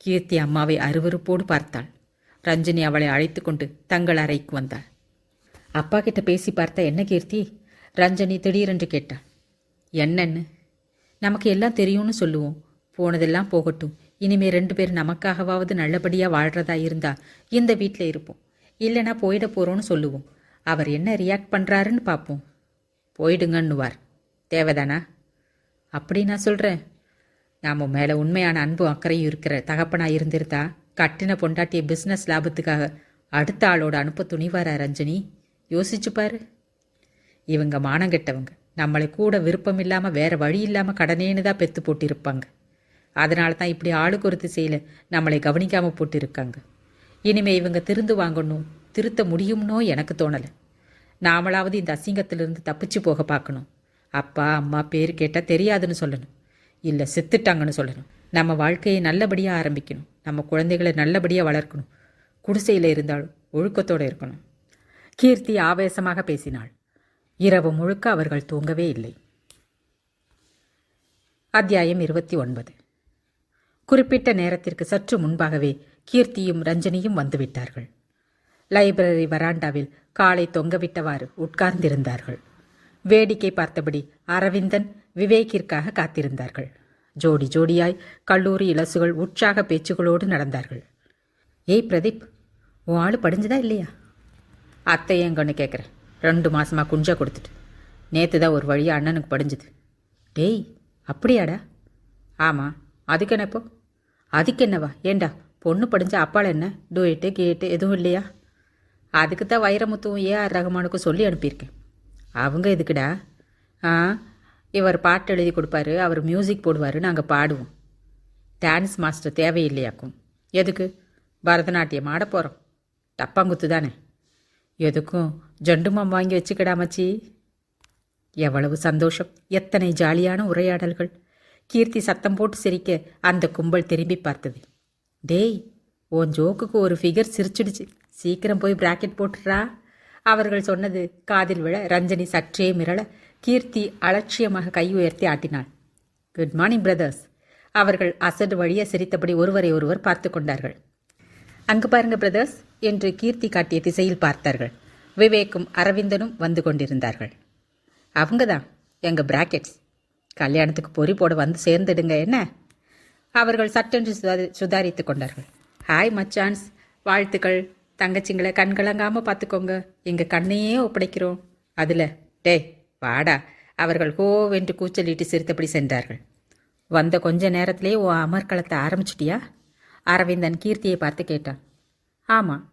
கீர்த்தி அம்மாவை அருவருப்போடு பார்த்தாள். ரஞ்சனி அவளை அழைத்து கொண்டு தங்கள் அறைக்கு வந்தாள். அப்பா கிட்ட பேசி பார்த்தா என்ன கீர்த்தி? ரஞ்சனி திடீரென்று கேட்டாள். என்னன்னு? நமக்கு எல்லாம் தெரியும்னு சொல்லுவோம். போனதெல்லாம் போகட்டும். இனிமே 2 பேர் நமக்காகவாவது நல்லபடியாக வாழ்கிறதா இருந்தா இந்த வீட்டில் இருப்போம். இல்லைன்னா போயிட போகிறோன்னு சொல்லுவோம். அவர் என்ன ரியாக்ட் பண்ணுறாருன்னு பார்ப்போம். போயிடுங்கன்னுவார். தேவைதானா? அப்படி நான் சொல்கிறேன். நாம் மேலே உண்மையான அன்பும் அக்கறையும் இருக்கிற தகப்பனாக இருந்திருந்தா கட்டின பொண்டாட்டிய பிஸ்னஸ் லாபத்துக்காக அடுத்த ஆளோட அனுப்ப துணிவாரா ரஞ்சனி? யோசிச்சு பாரு. இவங்க மானம் கெட்டவங்க. நம்மளை கூட விருப்பம் இல்லாமல் வேறு வழி இல்லாமல் கடனேன்னு தான் பெற்று போட்டிருப்பாங்க. அதனால தான் இப்படி ஆளுக்கு ஒரு திசையில் நம்மளை கவனிக்காமல் போட்டிருக்காங்க. இனிமே இவங்க திருந்து வாங்கணும், திருத்த முடியும்னோ எனக்கு தோணலை. நாமளாவது இந்த அசிங்கத்திலிருந்து தப்பிச்சு போக பார்க்கணும். அப்பா அம்மா பேர் கேட்டால் தெரியாதுன்னு சொல்லணும், இல்லை செத்துட்டாங்கன்னு சொல்லணும். நம்ம வாழ்க்கையை நல்லபடியாக ஆரம்பிக்கணும். நம்ம குழந்தைகளை நல்லபடியாக வளர்க்கணும். குடிசையில் இருந்தாலும் ஒழுக்கத்தோடு இருக்கணும். கீர்த்தி ஆவேசமாக பேசினாள். இரவு முழுக்க அவர்கள் தூங்கவே இல்லை. அத்தியாயம் 29. குறிப்பிட்ட நேரத்திற்கு சற்று முன்பாகவே கீர்த்தியும் ரஞ்சனியும் வந்துவிட்டார்கள். லைப்ரரி வராண்டாவில் காலை தொங்கவிட்டவாறு உட்கார்ந்திருந்தார்கள். வேடிக்கை பார்த்தபடி அரவிந்தன் விவேக்கிற்காக காத்திருந்தார்கள். ஜோடி ஜோடியாய் கல்லூரி இலசுகள் உற்சாக பேச்சுகளோடு நடந்தார்கள். ஏய் பிரதீப், உன் ஆள் படிஞ்சுதா இல்லையா? அத்தை எங்கன்னு கேட்குறேன். 2 மாதமாக குஞ்சா கொடுத்துட்டு நேற்று தான் ஒரு வழியாக அண்ணனுக்கு படிஞ்சுது. டேய், அப்படியாடா? ஆமாம். அதுக்கு என்னப்போ? அதுக்கு என்னவா? ஏண்டா, பொண்ணு படிஞ்ச அப்பால் என்ன டூயட்டு கேட்டு எதுவும் இல்லையா? அதுக்கு தான் வைரமுத்துவும் ஏஆர் ரகுமானுக்கும் சொல்லி அனுப்பியிருக்கேன். அவங்க எதுக்குடா? இவர் பாட்டு எழுதி கொடுப்பாரு, அவர் மியூசிக் போடுவார், நாங்கள் பாடுவோம். டான்ஸ் மாஸ்டர் தேவையில்லையாக்கும். எதுக்கு? பரதநாட்டியம் ஆட போகிறோம். டப்பாங்குத்து தானே. எதுக்கும் ஜண்டுமாம் வாங்கி வச்சுக்கடா மச்சி. எவ்வளவு சந்தோஷம், எத்தனை ஜாலியான உரையாடல்கள். கீர்த்தி சத்தம் போட்டு சிரிக்க அந்த கும்பல் திரும்பி பார்த்தது. டேய், உன் ஜோக்குக்கு ஒரு ஃபிகர் சிரிச்சிடுச்சு, சீக்கிரம் போய் பிராக்கெட் போட்டுறா. அவர்கள் சொன்னது காதில் விழ ரஞ்சனி சற்றே மிரள கீர்த்தி அலட்சியமாக கை உயர்த்தி ஆட்டினாள். Good morning brothers. அவர்கள் அசடு வழிய சிரித்தபடி ஒருவரை ஒருவர் பார்த்து கொண்டார்கள். அங்கு பாருங்க பிரதர்ஸ் என்று கீர்த்தி காட்டிய திசையில் பார்த்தார்கள். விவேக்கும் அரவிந்தனும் வந்து கொண்டிருந்தார்கள். அவங்க தான் எங்கள் பிராக்கெட்ஸ். கல்யாணத்துக்கு பொறி போட வந்து சேர்ந்துடுங்க என்ன? அவர்கள் சட்டென்று சுதாரித்து கொண்டார்கள். ஹாய் மச்சான்ஸ், வாழ்த்துக்கள். தங்கச்சிங்களை கண்கலங்காமல் பார்த்துக்கோங்க. எங்கள் கண்ணையே ஒப்படைக்கிறோம். அதில் டேய் வாடா. அவர்கள் ஹோவென்று கூச்சலிட்டு சிரித்தபடி சென்றார்கள். வந்த கொஞ்ச நேரத்திலே உன் அமர்க்களத்தை ஆரம்பிச்சிட்டியா? அரவிந்தன் கீர்த்தியை பார்த்து கேட்டான். ஆமாம்.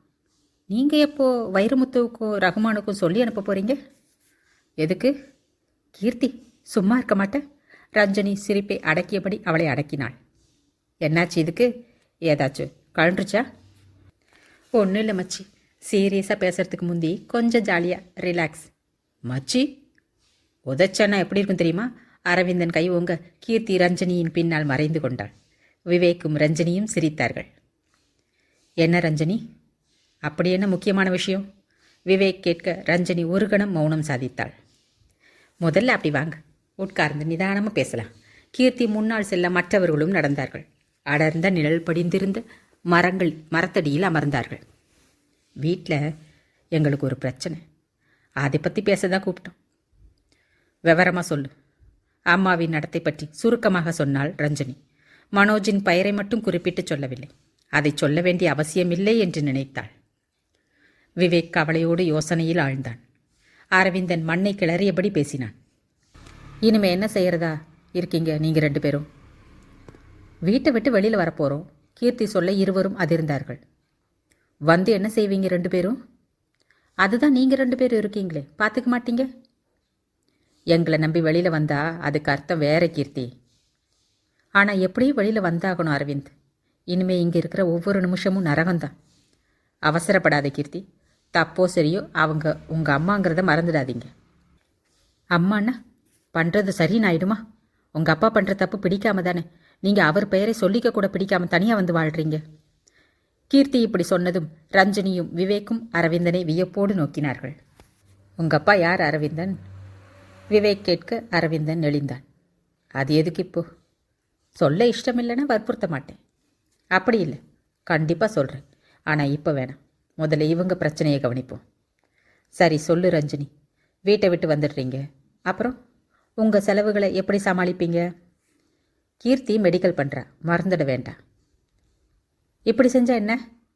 நீங்கள் எப்போ வைரமுத்துவுக்கும் ரகுமானுக்கும் சொல்லி அனுப்ப போகிறீங்க? எதுக்கு? கீர்த்தி சும்மா இருக்க மாட்டேன். ரஞ்சனி சிரிப்பை அடக்கியபடி அவளை அடக்கினாள். என்னாச்சு இதுக்கு? ஏதாச்சும் கழன்றுச்சா? ஒன்றும் இல்லை மச்சி. சீரியஸாக பேசுறதுக்கு முந்தி கொஞ்சம் ஜாலியாக ரிலாக்ஸ். மச்சி உதச்சன்னா எப்படி இருக்கும் தெரியுமா? அரவிந்தன் கை ஓங்க கீர்த்தி ரஞ்சனியின் பின்னால் மறைந்து கொண்டாள். விவேக்கும் ரஞ்சனியும் சிரித்தார்கள். என்ன ரஞ்சனி, அப்படி என்ன முக்கியமான விஷயம்? விவேக் கேட்க ரஞ்சனி ஒரு கணம் மௌனம் சாதித்தாள். முதல்ல அப்படி வாங்க, உட்கார்ந்து நிதானமாக பேசலாம். கீர்த்தி முன்னால் செல்ல மற்றவர்களும் நடந்தார்கள். அடர்ந்த நிழல் படிந்திருந்த மரத்தடியில் அமர்ந்தார்கள். வீட்டில் எங்களுக்கு ஒரு பிரச்சனை, அதை பற்றி பேச தான் கூப்பிட்டோம். விவரமாக சொல்லு. அம்மாவின் நடத்தை பற்றி சுருக்கமாக சொன்னாள் ரஞ்சனி. மனோஜின் பெயரை மட்டும் குறிப்பிட்டு சொல்லவில்லை. அதை சொல்ல வேண்டிய அவசியமில்லை என்று நினைத்தாள். விவேக் கவலையோடு யோசனையில் ஆழ்ந்தான். அரவிந்தன் மண்ணை கிளறியபடி பேசினான். இனிமே என்ன செய்யறதா இருக்கீங்க நீங்கள் 2 பேரும்? வீட்டை விட்டு வெளியில் வரப்போகிறோம். கீர்த்தி சொல்ல இருவரும் அதிர்ந்தார்கள். வந்து என்ன செய்வீங்க 2 பேரும்? அதுதான் நீங்கள் 2 பேரும் இருக்கீங்களே, பார்த்துக்க மாட்டீங்க? எங்களை நம்பி வெளியில் வந்தா அதுக்கு அர்த்தம் வேற கீர்த்தி. ஆனால் எப்படியும் வெளியில் வந்தாகணும் அரவிந்த். இனிமேல் இங்கே இருக்கிற ஒவ்வொரு நிமிஷமும் நரகம்தான். அவசரப்படாத கீர்த்தி. தப்போ சரியோ அவங்க உங்கள் அம்மாங்கிறத மறந்துடாதீங்க. அம்மாண்ணா பண்ணுறது சரின்னு ஆயிடுமா? உங்கள் அப்பா பண்ணுற தப்பு பிடிக்காம தானே நீங்கள் அவர் பெயரை சொல்லிக்க கூட பிடிக்காம தனியாக வந்து வாழ்கிறீங்க. கீர்த்தி இப்படி சொன்னதும் ரஞ்சனியும் விவேக்கும் அரவிந்தனை வியப்போடு நோக்கினார்கள். உங்கள் அப்பா யார் அரவிந்தன்? விவேக் கேட்க அரவிந்தன் நெளிந்தான். அது எதுக்கு இப்போ? சொல்ல இஷ்டமில்லைன்னா வற்புறுத்த மாட்டேன். அப்படி இல்லை, கண்டிப்பாக சொல்கிறேன். ஆனால் இப்போ வேணாம். முதல்ல இவங்க பிரச்சனையை கவனிப்போம். சரி சொல்லு ரஞ்சினி. வீட்டை விட்டு வந்துடுறீங்க, அப்புறம் உங்கள் செலவுகளை எப்படி சமாளிப்பீங்க? கீர்த்தி மெடிக்கல் பண்ணுறா, மறந்துட வேண்டாம். இப்படி செஞ்சால் என்ன?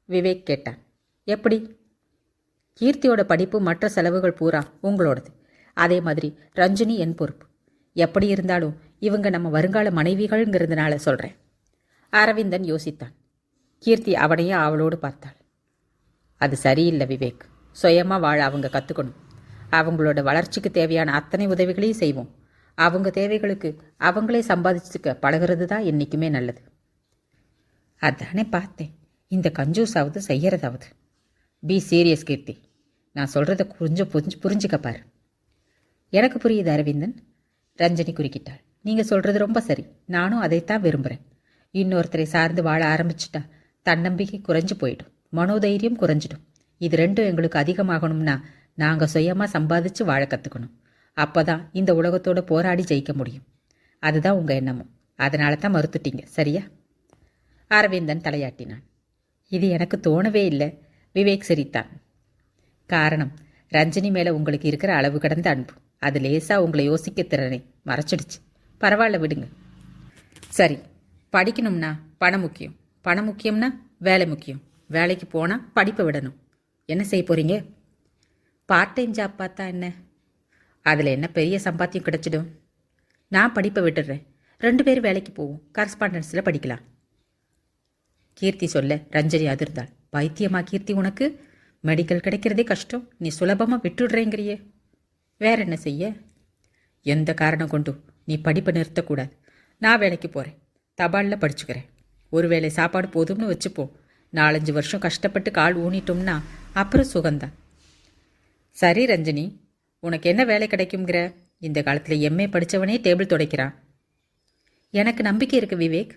விவேக் கேட்டான். எப்படி? கீர்த்தியோட படிப்பு மற்ற செலவுகள் பூரா உங்களோடது. அதே மாதிரி ரஞ்சினி என் பொறுப்பு. எப்படி இருந்தாலும் இவங்க நம்ம வருங்கால மனைவிகள்ங்கிறதுனால சொல்கிறேன். அரவிந்தன் யோசித்தான். கீர்த்தி அவனையே அவளோடு பார்த்தாள். அது சரியில்லை விவேக். சுயமாக வாழ அவங்க கற்றுக்கணும். அவங்களோட வளர்ச்சிக்கு தேவையான அத்தனை உதவிகளையும் செய்வோம். அவங்க தேவைகளுக்கு அவங்களே சம்பாதிச்சுக்க பழகிறது தான் என்றைக்குமே நல்லது. அதானே பார்த்தேன், இந்த கஞ்சூஸாவது செய்யறதாவது. பி சீரியஸ் கீர்த்தி, நான் சொல்கிறத கொஞ்சம் புரிஞ்சுக்கப்பார். எனக்கு புரியுது அரவிந்தன், ரஞ்சனி குறுக்கிட்டாள். நீங்கள் சொல்கிறது ரொம்ப சரி, நானும் அதைத்தான் விரும்புகிறேன். இன்னொருத்தரை சார்ந்து வாழ ஆரம்பிச்சிட்டா தன்னம்பிக்கை குறைஞ்சு போயிடும், மனோதைரியம் குறைஞ்சிடும். இது ரெண்டும் எங்களுக்கு அதிகமாகணும்னா நாங்கள் சுயமாக சம்பாதிச்சு வாழ கற்றுக்கணும். அப்போ தான் இந்த உலகத்தோடு போராடி ஜெயிக்க முடியும். அதுதான் உங்கள் எண்ணமும். அதனால தான் மறுத்துட்டீங்க, சரியா? அரவிந்தன் தலையாட்டினான். இது எனக்கு தோணவே இல்லை. விவேக் சிரித்தான். காரணம், ரஞ்சனி மேலே உங்களுக்கு இருக்கிற அளவு கடந்த அன்பு. அது லேசாக உங்களை யோசிக்க திறனை மறைச்சிடுச்சு. பரவாயில்ல, விடுங்க. சரி, படிக்கணும்னா பணம் முக்கியம், பணம் முக்கியம்னா வேலை முக்கியம். வேலைக்கு போனால் படிப்பை விடணும். என்ன செய்ய போகிறீங்க? பார்ட் டைம் ஜாப் பார்த்தா என்ன? அதில் என்ன பெரிய சம்பாத்தியம் கிடச்சிடும்? நான் படிப்பை விட்டுடுறேன், 2 பேர் வேலைக்கு போவோம், கரஸ்பாண்டன்ஸில் படிக்கலாம். கீர்த்தி சொல்ல ரஞ்சனி அதிர்ந்தாள். பைத்தியமா கீர்த்தி உனக்கு? மெடிக்கல் கிடைக்கிறதே கஷ்டம், நீ சுலபமாக விட்டுடுறேங்கிறியே. வேற என்ன செய்ய? எந்த காரணம் கொண்டும் நீ படிப்பை நிறுத்தக்கூடாது. நான் வேலைக்கு போகிறேன், தபாலில் படிச்சுக்கிறேன். ஒருவேளை சாப்பாடு போதும்னு வச்சுப்போம். 4-5 வருஷம் கஷ்டப்பட்டு கால் ஊனிட்டோம்னா அப்புறம் சுகந்தான். சரி ரஞ்சனி, உனக்கு என்ன வேலை கிடைக்குங்கிற? இந்த காலத்தில் எம்ஏ படித்தவனே டேபிள் துடைக்கிறான். எனக்கு நம்பிக்கை இருக்கு விவேக்.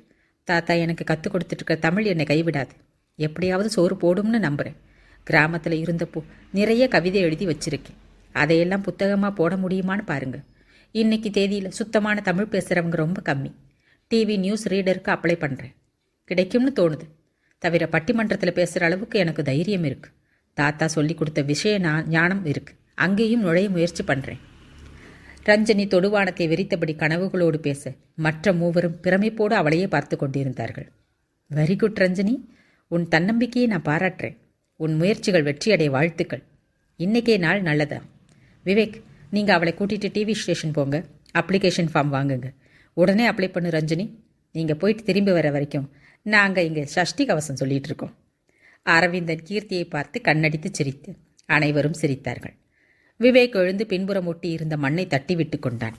தாத்தா எனக்கு கற்றுக் கொடுத்துட்ருக்க தமிழ் என்னை கைவிடாது. எப்படியாவது சோறு போடும்னு நம்புகிறேன். கிராமத்தில் இருந்தப்போ நிறைய கவிதை எழுதி வச்சிருக்கேன். அதையெல்லாம் புத்தகமாக போட முடியுமான்னு பாருங்க. இன்னைக்கு தேதியில் சுத்தமான தமிழ் பேசுகிறவங்க ரொம்ப கம்மி. டிவி நியூஸ் ரீடருக்கு அப்ளை பண்ணுறேன், கிடைக்கும்னு தோணுது. தவிர பட்டிமன்றத்தில் பேசுகிற அளவுக்கு எனக்கு தைரியம் இருக்குது. தாத்தா சொல்லி கொடுத்த விஷய ஞானம் இருக்குது. அங்கேயும் நுழைய முயற்சி பண்ணுறேன். ரஞ்சனி தொடுவானத்தை விரித்தபடி கனவுகளோடு பேச மற்ற மூவரும் பிரமிப்போடு அவளையே பார்த்து கொண்டிருந்தார்கள். வெரி குட் ரஞ்சனி, உன் தன்னம்பிக்கையை நான் பாராட்டுறேன். உன் முயற்சிகள் வெற்றியடைய வாழ்த்துக்கள். இன்றைக்கே நாள் நல்லதா. விவேக், நீங்கள் அவளை கூட்டிகிட்டு டிவி ஸ்டேஷன் போங்க, அப்ளிகேஷன் ஃபார்ம் வாங்குங்க. உடனே அப்ளை பண்ணு ரஞ்சனி. நீங்கள் போயிட்டு திரும்பி வர வரைக்கும் நாங்கள் இங்கே சஷ்டி கவசம் சொல்லிகிட்டு இருக்கோம். அரவிந்தன் கீர்த்தியை பார்த்து கண்ணடித்து சிரித்து அனைவரும் சிரித்தார்கள். விவேக் எழுந்து பின்புறம் ஒட்டி இருந்த மண்ணை தட்டி விட்டு கொண்டான்.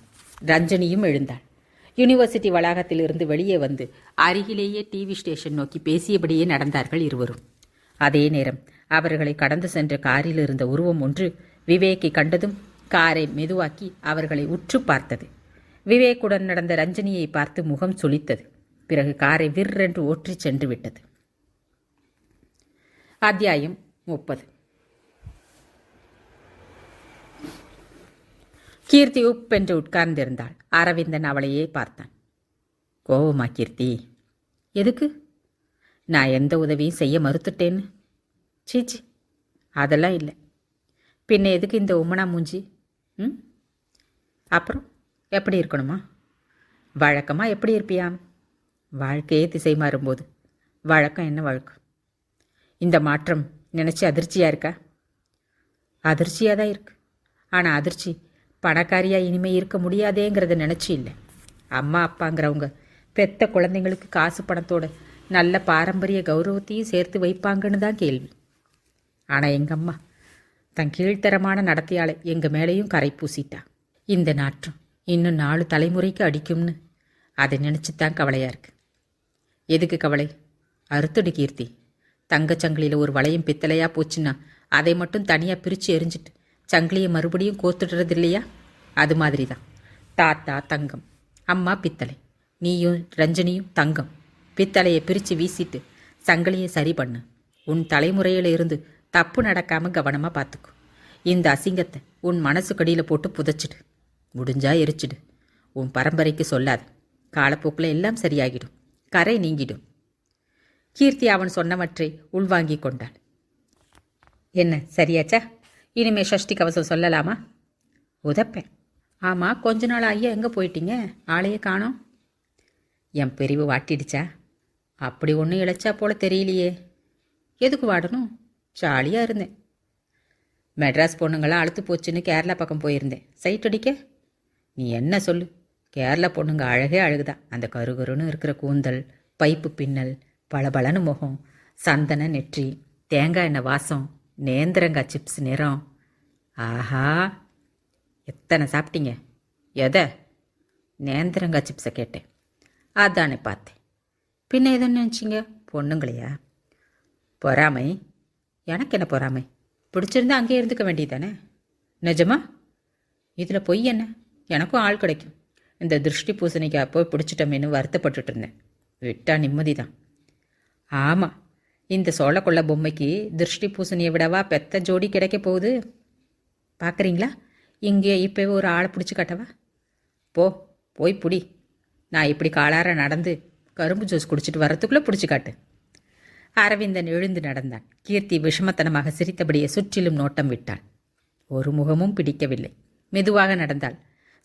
ரஞ்சனியும் எழுந்தாள். யூனிவர்சிட்டி வளாகத்திலிருந்து வெளியே வந்து அருகிலேயே டிவி ஸ்டேஷன் நோக்கி பேசியபடியே நடந்தார்கள் இருவரும். அதே நேரம் அவர்களை கடந்து சென்ற காரில் இருந்த உருவம் ஒன்று விவேக்கை கண்டதும் காரை மெதுவாக்கி அவர்களை உற்று பார்த்தது. விவேக்குடன் நடந்த ரஞ்சனியை பார்த்து முகம் சுளித்தது. பிறகு காரை விற்றென்று ஓற்றி சென்று விட்டது. அத்தியாயம் 30. கீர்த்தி உப்பென்று உட்கார்ந்திருந்தாள். அரவிந்தன் அவளையே பார்த்தான். கோவமா கீர்த்தி? எதுக்கு? நான் எந்த உதவியும் செய்ய மறுத்துட்டேன்னு? சீச்சி, அதெல்லாம் இல்லை. பின்ன எதுக்கு இந்த உம்மனா மூஞ்சி? அப்புறம் எப்படி இருக்கணுமா? வழக்கமாக எப்படி இருப்பியாம்? வாழ்க்கையே திசை மாறும்போது வழக்கம் என்ன வழக்கம்? இந்த மாற்றம் நினச்சி அதிர்ச்சியாக இருக்கா? அதிர்ச்சியாக தான் இருக்கு. ஆனால் அதிர்ச்சி பணக்காரியாக இனிமேல் இருக்க முடியாதேங்கிறத நினச்சி இல்லை. அம்மா அப்பாங்கிறவங்க பெத்த குழந்தைங்களுக்கு காசு பணத்தோட நல்ல பாரம்பரிய கௌரவத்தையும் சேர்த்து வைப்பாங்கன்னு தான் கேள்வி. ஆனால் எங்கள் அம்மா தன் கீழ்த்தரமான நடத்தையால் எங்கள் மேலேயும் கரை பூசிட்டா. இந்த நாற்றம் இன்னும் 4 தலைமுறைக்கு அடிக்கும்னு அதை நினச்சித்தான் கவலையாக இருக்கு. எதுக்கு கவலை? அறுத்துடு கீர்த்தி. தங்கச்சங்கிலியில் ஒரு வளையம் பித்தளையாக போச்சுன்னா அதை மட்டும் தனியாக பிரித்து எரிஞ்சிட்டு சங்கிலியை மறுபடியும் கோத்துடுறது இல்லையா? அது மாதிரி தான். தாத்தா தங்கம், அம்மா பித்தளை, நீயும் ரஞ்சனியும் தங்கம். பித்தளையை பிரித்து வீசிட்டு சங்கிலியை சரி பண்ணு. உன் தலைமுறையில் இருந்து தப்பு நடக்காமல் கவனமாக பார்த்துக்கோ. இந்த அசிங்கத்தை உன் மனசுக்கடியில் போட்டு புதைச்சிடு. முடிஞ்சா எரிச்சிடு. உன் பரம்பரைக்கு சொல்லாத. காலப்போக்கில் எல்லாம் சரியாகிடும், கரை நீங்கிடும். கீர்த்தி அவன் சொன்னவற்றை உள்வாங்கி கொண்டாள். என்ன சரியாச்சா? இனிமே சஷ்டி கவசம் சொல்லலாமா? உதப்பேன். ஆமாம், கொஞ்ச நாள் ஐயா எங்கே போயிட்டீங்க? ஆளையே காணோம். என் பிரிவு வாட்டிடுச்சா? அப்படி ஒன்றும் இழைச்சா போல தெரியலையே. எதுக்கு வாடணும்? ஜாலியாக இருந்தேன். மெட்ராஸ் பொண்ணுங்களாம் அழுத்து போச்சுன்னு கேரளா பக்கம் போயிருந்தேன் சைட் அடிக்க. நீ என்ன சொல்லு, கேரளா பொண்ணுங்க அழகே அழகுதான். அந்த கருகருன்னு இருக்கிற கூந்தல், பைப்பு பின்னல், பளபளன்னு முகம், சந்தன நெற்றி, தேங்காய் எண்ணெய் வாசம், நேந்திரங்காய் சிப்ஸ் நிறம். ஆஹா, எத்தனை சாப்பிட்டீங்க? எதை? நேந்திரங்காய் சிப்ஸை கேட்டேன். அதானே பார்த்தேன். பின்ன எதை நினச்சிங்க? பொண்ணுங்களையா? பொறாமை? எனக்கு என்ன பொறாமை? பிடிச்சிருந்தா அங்கேயே இருந்துக்க வேண்டியதானே? நிஜமா? இதில் பொய் என்ன? எனக்கும் ஆள் கிடைக்கும். இந்த திருஷ்டி பூசணிக்காய் போய் பிடிச்சிட்டோமேனு வருத்தப்பட்டுட்டு இருந்தேன். விட்டா நிம்மதி தான். ஆமாம், இந்த சோளக்கொள்ள பொம்மைக்கு திருஷ்டி பூசணியை விடவா பெத்த ஜோடி கிடைக்க போகுது. பார்க்குறீங்களா? இங்கே இப்போவே ஒரு ஆளை பிடிச்சி காட்டவா? போய் புடி. நான் இப்படி காலார நடந்து கரும்பு ஜூஸ் குடிச்சிட்டு வரத்துக்குள்ளே பிடிச்சி காட்டு. அரவிந்தன் எழுந்து நடந்தான். கீர்த்தி விஷமத்தனமாக சிரித்தபடியே சுற்றிலும் நோட்டம் விட்டாள். ஒரு முகமும் பிடிக்கவில்லை. மெதுவாக நடந்தாள்.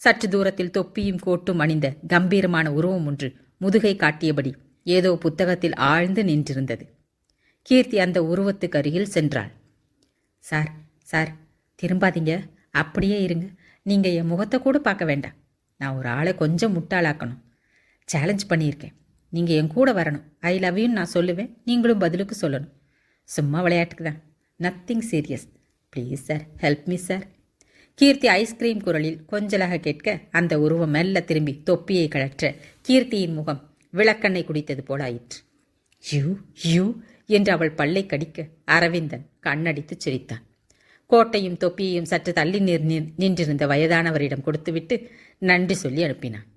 சற்று தூரத்தில் தொப்பியும் கோட்டும் அணிந்த கம்பீரமான உருவம் ஒன்று முதுகை காட்டியபடி ஏதோ புத்தகத்தில் ஆழ்ந்து நின்றிருந்தது. கீர்த்தி அந்த உருவத்துக்கு அருகில் சென்றாள். சார் சார், திரும்பாதீங்க, அப்படியே இருங்க. நீங்கள் என் முகத்தை கூட பார்க்க வேண்டாம். நான் ஒரு ஆளை கொஞ்சம் முட்டாளாக்கணும். சேலஞ்ச் பண்ணியிருக்கேன். நீங்கள் என் கூட வரணும். ஐ லவ் யூன்னு நான் சொல்லுவேன், நீங்களும் பதிலுக்கு சொல்லணும். சும்மா விளையாட்டுக்கு தான், nothing serious. Please sir, help me sir. Keerthi ice cream குரலில் கொஞ்சலாக கேட்க அந்த உருவம் மெல்ல திரும்பி தொப்பியை கழற்ற கீர்த்தியின் முகம் விளக்கெண்ணெய் குடித்தது போல ஆயிற்று. யூ யூ என்று அவள் பல்லை கடிக்க அரவிந்தன் கண்ணடித்து சிரித்தான். கோட்டையும் தொப்பியையும் சற்று தள்ளி நின்றிருந்த வயதானவரிடம் கொடுத்துவிட்டு நன்றி சொல்லி அனுப்பினான்.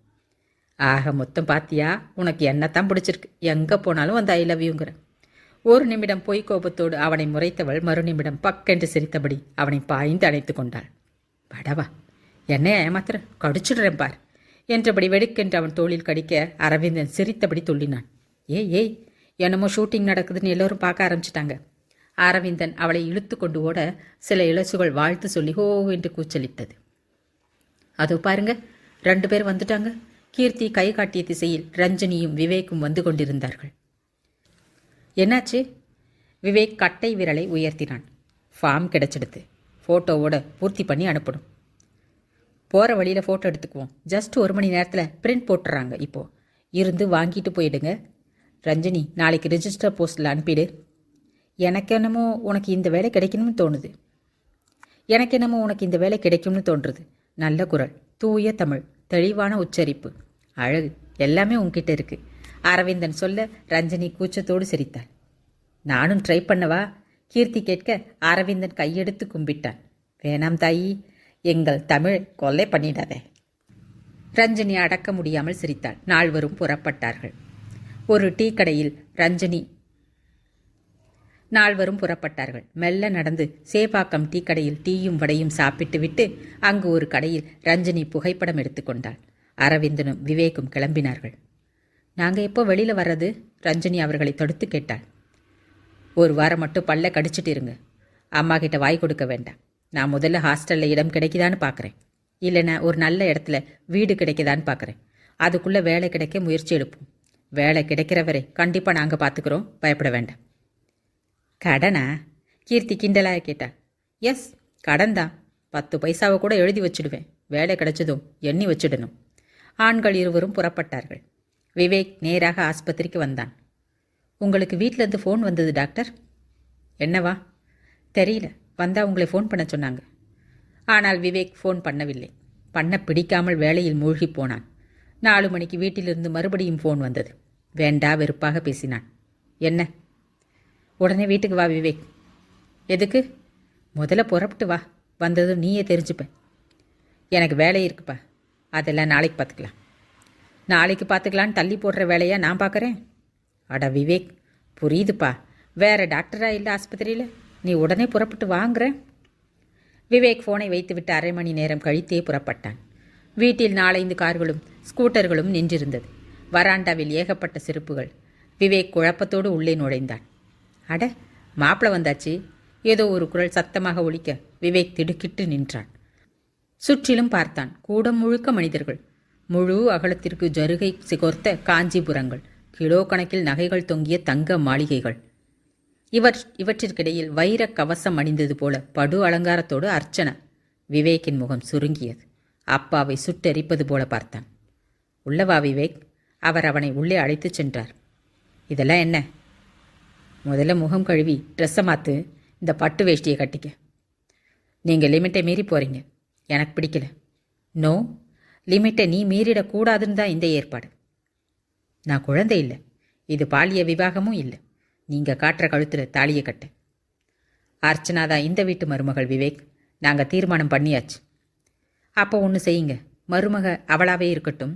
ஆக மொத்தம் பாத்தியா, உனக்கு என்னத்தான் பிடிச்சிருக்கு. எங்கே போனாலும் அந்த ஐ லவ் யூங்கிற. ஒரு நிமிடம் பொய் கோபத்தோடு அவனை முறைத்தவள் மறுநிமிடம் பக்கென்று சிரித்தபடி அவனை பாய்ந்து அணைத்து கொண்டாள். படவா, என்னைய ஏமாத்திர, கடிச்சுடுறேன் பார் என்றபடி வெடுக்கென்று அவன் தோளில் கடிக்க அரவிந்தன் சிரித்தபடி துள்ளினான். ஏய், என்னமோ ஷூட்டிங் நடக்குதுன்னு எல்லோரும் பார்க்க ஆரம்பிச்சிட்டாங்க. அரவிந்தன் அவளை இழுத்து கொண்டு ஓட சில இளசுகள் வாழ்த்து சொல்லி ஹோ என்று கூச்சலிட்டது. அதோ பாருங்க, 2 பேர் வந்துட்டாங்க. கீர்த்தி கை காட்டிய திசையில் ரஞ்சனியும் விவேக்கும் வந்து கொண்டிருந்தார்கள். என்னாச்சு? விவேக் கட்டை விரலை உயர்த்தினான். ஃபார்ம் கிடைச்சிடுது. ஃபோட்டோவோட பூர்த்தி பண்ணி அனுப்பணும். போகிற வழியில் ஃபோட்டோ எடுத்துக்குவோம். ஜஸ்ட் 1 மணி நேரத்தில் பிரிண்ட் போட்டுறாங்க. இப்போது இருந்து வாங்கிட்டு போயிடுங்க. ரஞ்சனி, நாளைக்கு ரிஜிஸ்டர் போஸ்ட்டில் அனுப்பிடு. எனக்கு என்னமோ உனக்கு இந்த வேலை கிடைக்கணும்னு தோன்றுது. நல்ல குரல், தூய தமிழ், தெளிவான உச்சரிப்பு, அழகு, எல்லாமே உன்கிட்ட இருக்கு. அரவிந்தன் சொல்ல ரஞ்சனி கூச்சத்தோடு சிரித்தாள். நானும் ட்ரை பண்ணவா? கீர்த்தி கேட்க அரவிந்தன் கையெடுத்து கும்பிட்டான். வேணாம் தாயி, எங்கள் தமிழ் கொல்லை பண்ணிடாதே. ரஞ்சனி அடக்க முடியாமல் சிரித்தாள். நால்வரும் புறப்பட்டார்கள். ஒரு டீ கடையில் நால்வரும் புறப்பட்டார்கள். மெல்ல நடந்து சேப்பாக்கம் டீ கடையில் டீயும் வடையும் சாப்பிட்டு விட்டு அங்கு ஒரு கடையில் ரஞ்சனி புகைப்படம் எடுத்துக்கொண்டாள். அரவிந்தனும் விவேக்கும் கிளம்பினார்கள். நாங்கள் எப்போ வெளியில் வர்றது? ரஞ்சனி அவர்களை தடுத்து கேட்டாள். 1 வாரம் மட்டும் பல்ல கடிச்சிட்டு இருங்க. அம்மா கிட்ட வாய் கொடுக்க வேண்டாம். நான் முதல்ல ஹாஸ்டலில் இடம் கிடைக்குதான்னு பார்க்குறேன். இல்லைன்னா ஒரு நல்ல இடத்துல வீடு கிடைக்குதான்னு பார்க்குறேன். அதுக்குள்ளே வேலை கிடைக்க முயற்சி எடுப்போம். வேலை கிடைக்கிறவரை கண்டிப்பாக நாங்கள் பார்த்துக்குறோம், பயப்பட வேண்டாம். கடனா? கீர்த்தி கிண்டலாக கேட்டாள். எஸ், கடன் தான். 10 பைசாவை கூட எழுதி வச்சுடுவேன். வேலை கிடைச்சதும் எண்ணி வச்சிடணும். ஆண்கள் இருவரும் புறப்பட்டார்கள். விவேக் நேராக ஆஸ்பத்திரிக்கு வந்தான். உங்களுக்கு வீட்டிலேருந்து ஃபோன் வந்தது டாக்டர். என்னவா? தெரியல, வந்தால் உங்களை ஃபோன் பண்ண சொன்னாங்க. ஆனால் விவேக் ஃபோன் பண்ணவில்லை. பண்ண பிடிக்காமல் வேலையில் மூழ்கி போனான். 4 மணிக்கு வீட்டிலிருந்து மறுபடியும் ஃபோன் வந்தது. வேண்டா வெறுப்பாக பேசினான். என்ன? உடனே வீட்டுக்கு வா விவேக். எதுக்கு? முதல்ல புறப்பட்டு வா, வந்ததும் நீயே தெரிஞ்சுப்ப. எனக்கு வேலை இருக்குப்பா, அதெல்லாம் நாளைக்கு பார்த்துக்கலாம். நாளைக்கு பார்த்துக்கலான்னு தள்ளி போடுற வேலையா நான் பார்க்குறேன்? அட விவேக், புரியுதுப்பா. வேறு டாக்டரா இல்லை ஆஸ்பத்திரியில்? நீ உடனே புறப்பட்டு வாங்குற. விவேக் ஃபோனை வைத்துவிட்டு 1/2 மணி நேரம் கழித்தே புறப்பட்டான். வீட்டில் 4-5 கார்களும் ஸ்கூட்டர்களும் நின்றிருந்தது. வராண்டாவில் ஏகப்பட்ட செருப்புகள். விவேக் குழப்பத்தோடு உள்ளே நுழைந்தான். அட, மாப்பிள்ளை வந்தாச்சு. ஏதோ ஒரு குரல் சத்தமாக ஒலிக்க விவேக் திடுக்கிட்டு நின்றான். சுற்றிலும் பார்த்தான். கூடம் முழுக்க மனிதர்கள். முழு அகலத்திற்கு ஜருகை சிகோர்த்த காஞ்சிபுரங்கள், கிலோ கணக்கில் நகைகள் தொங்கிய தங்க மாளிகைகள். இவற்றிற்கிடையில் வைர கவசம் அணிந்தது போல படு அலங்காரத்தோடு அர்ச்சனா. விவேக்கின் முகம் சுருங்கியது. அப்பாவை சுட்டெரிப்பது போல பார்த்தான். உள்ளவா விவேக். அவர் அவனை உள்ளே அழைத்துச் சென்றார். இதெல்லாம் என்ன? முதல்ல முகம் கழுவி ட்ரெஸ்ஸை மாற்று. இந்த பட்டு வேஷ்டியை கட்டிக்க. நீங்கள் லிமிட்டை மீறி போகிறீங்க. எனக்கு பிடிக்கல. நோ, லிமிட்டை நீ மீறிடக்கூடாதுன்னு தான் இந்த ஏற்பாடு. நான் குழந்தை இல்லை, இது பாலிய விவாகமும் இல்லை. நீங்கள் காட்டுற கழுத்தில் தாலியை கட்ட. அர்ச்சனா தான் இந்த வீட்டு மருமகள் விவேக். நாங்கள் தீர்மானம் பண்ணியாச்சு. அப்போ ஒன்று செய்யுங்க, மருமக அவளாவே இருக்கட்டும்.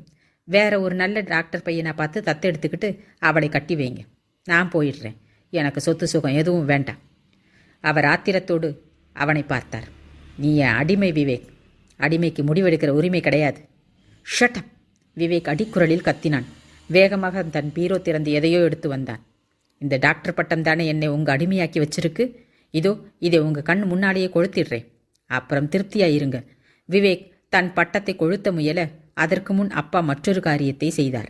வேற ஒரு நல்ல டாக்டர் பையனை பார்த்து தத்தெடுத்துக்கிட்டு அவளை கட்டி வைங்க. நான் போயிடுறேன். எனக்கு சொத்து சுகம் எதுவும் வேண்டாம். அவர் ஆத்திரத்தோடு அவனை பார்த்தார். நீ என் அடிமை விவேக். அடிமைக்கு முடிவெடுக்கிற உரிமை கிடையாது. ஷட்! விவேக் அடிக்குரலில் கத்தினான். வேகமாக தன் பீரோ திறந்து எதையோ எடுத்து வந்தான். இந்த டாக்டர் பட்டம் தானே என்னை உங்கள் அடிமையாக்கி வச்சிருக்கு. இதோ இதை உங்கள் கண் முன்னாலேயே கொளுத்திடுறேன். அப்புறம் திருப்தியாயிருங்க. விவேக் தன் பட்டத்தை கொளுத்த முயல அதற்கு முன் அப்பா மற்றொரு காரியத்தை செய்தார்.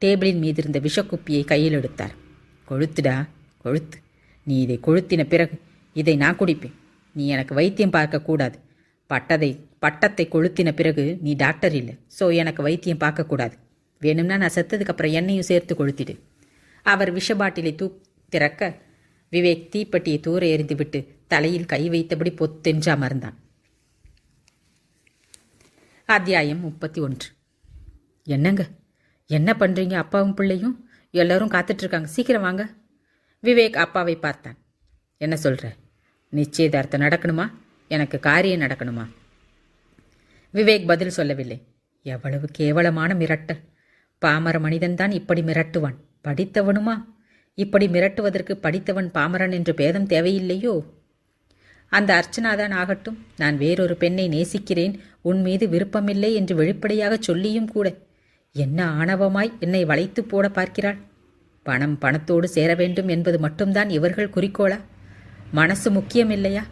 டேபிளின் மீது இருந்த விஷக்குப்பியை கையில் எடுத்தார். கொளுத்துடா, கொளுத்து. நீ இதை கொளுத்தின பிறகு இதை நான் குடிப்பேன். நீ எனக்கு வைத்தியம் பார்க்கக்கூடாது. பட்டத்தை கொளுத்தின பிறகு நீ டாக்டர் இல்லை, ஸோ எனக்கு வைத்தியம் பார்க்கக்கூடாது. வேணும்னா நான் செத்ததுக்கப்புறம் எண்ணெயும் சேர்த்து கொளுத்திடு. அவர் விஷ பாட்டிலை திறக்க விவேக் தீப்பெட்டியை தூர எறிந்துவிட்டு தலையில் கை வைத்தபடி பொத்தென்று அமர்ந்தான். அத்தியாயம் 31. என்னங்க, என்ன பண்ணுறீங்க? அப்பாவும் பிள்ளையும் எல்லோரும் காத்துட்ருக்காங்க, சீக்கிரம் வாங்க. விவேக் அப்பாவை பார்த்தான். என்ன சொல்கிற? நிச்சயதார்த்தம் நடக்கணுமா? எனக்கு காரியம் நடக்கணுமா? விவேக் பதில் சொல்லவில்லை. எவ்வளவு கேவலமான மிரட்டல்! பாமர மனிதன்தான் இப்படி மிரட்டுவான். படித்தவனுமா? இப்படி மிரட்டுவதற்கு படித்தவன் பாமரன் என்று பேதம் தேவையில்லையோ? அந்த அர்ச்சனாதான் ஆகட்டும். நான் வேறொரு பெண்ணை நேசிக்கிறேன், உன் மீது விருப்பமில்லை என்று வெளிப்படையாக சொல்லியும் கூட என்ன ஆணவமாய் என்னை வளைத்து போட பார்க்கிறாள். பணத்தோடு சேர வேண்டும் என்பது மட்டும்தான் இவர்கள் குறிக்கோளா? மனசு முக்கியமில்லையா?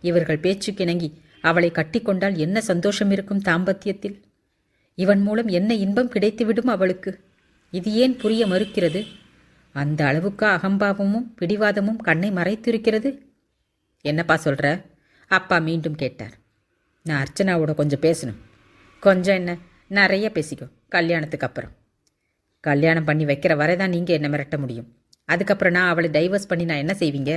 இவர்கள் பேச்சுக்கிணங்கி அவளை கட்டிக்கொண்டால் என்ன சந்தோஷம் இருக்கும் தாம்பத்தியத்தில்? இவன் மூலம் என்ன இன்பம் கிடைத்துவிடும் அவளுக்கு? இது ஏன் புரிய மறுக்கிறது? அந்த அளவுக்கு அகம்பாவமும் பிடிவாதமும் கண்ணை மறைத்திருக்கிறது. என்னப்பா சொல்கிற? அப்பா மீண்டும் கேட்டார். நான் அர்ச்சனாவோட கொஞ்சம் பேசணும். கொஞ்சம் என்ன, நிறைய பேசிக்கோ. கல்யாணத்துக்கு அப்புறம். கல்யாணம் பண்ணி வைக்கிற வரை தான் நீங்கள் என்ன மிரட்ட முடியும். அதுக்கப்புறம் நான் அவளை டைவர்ஸ் பண்ணி நான் என்ன செய்வீங்க?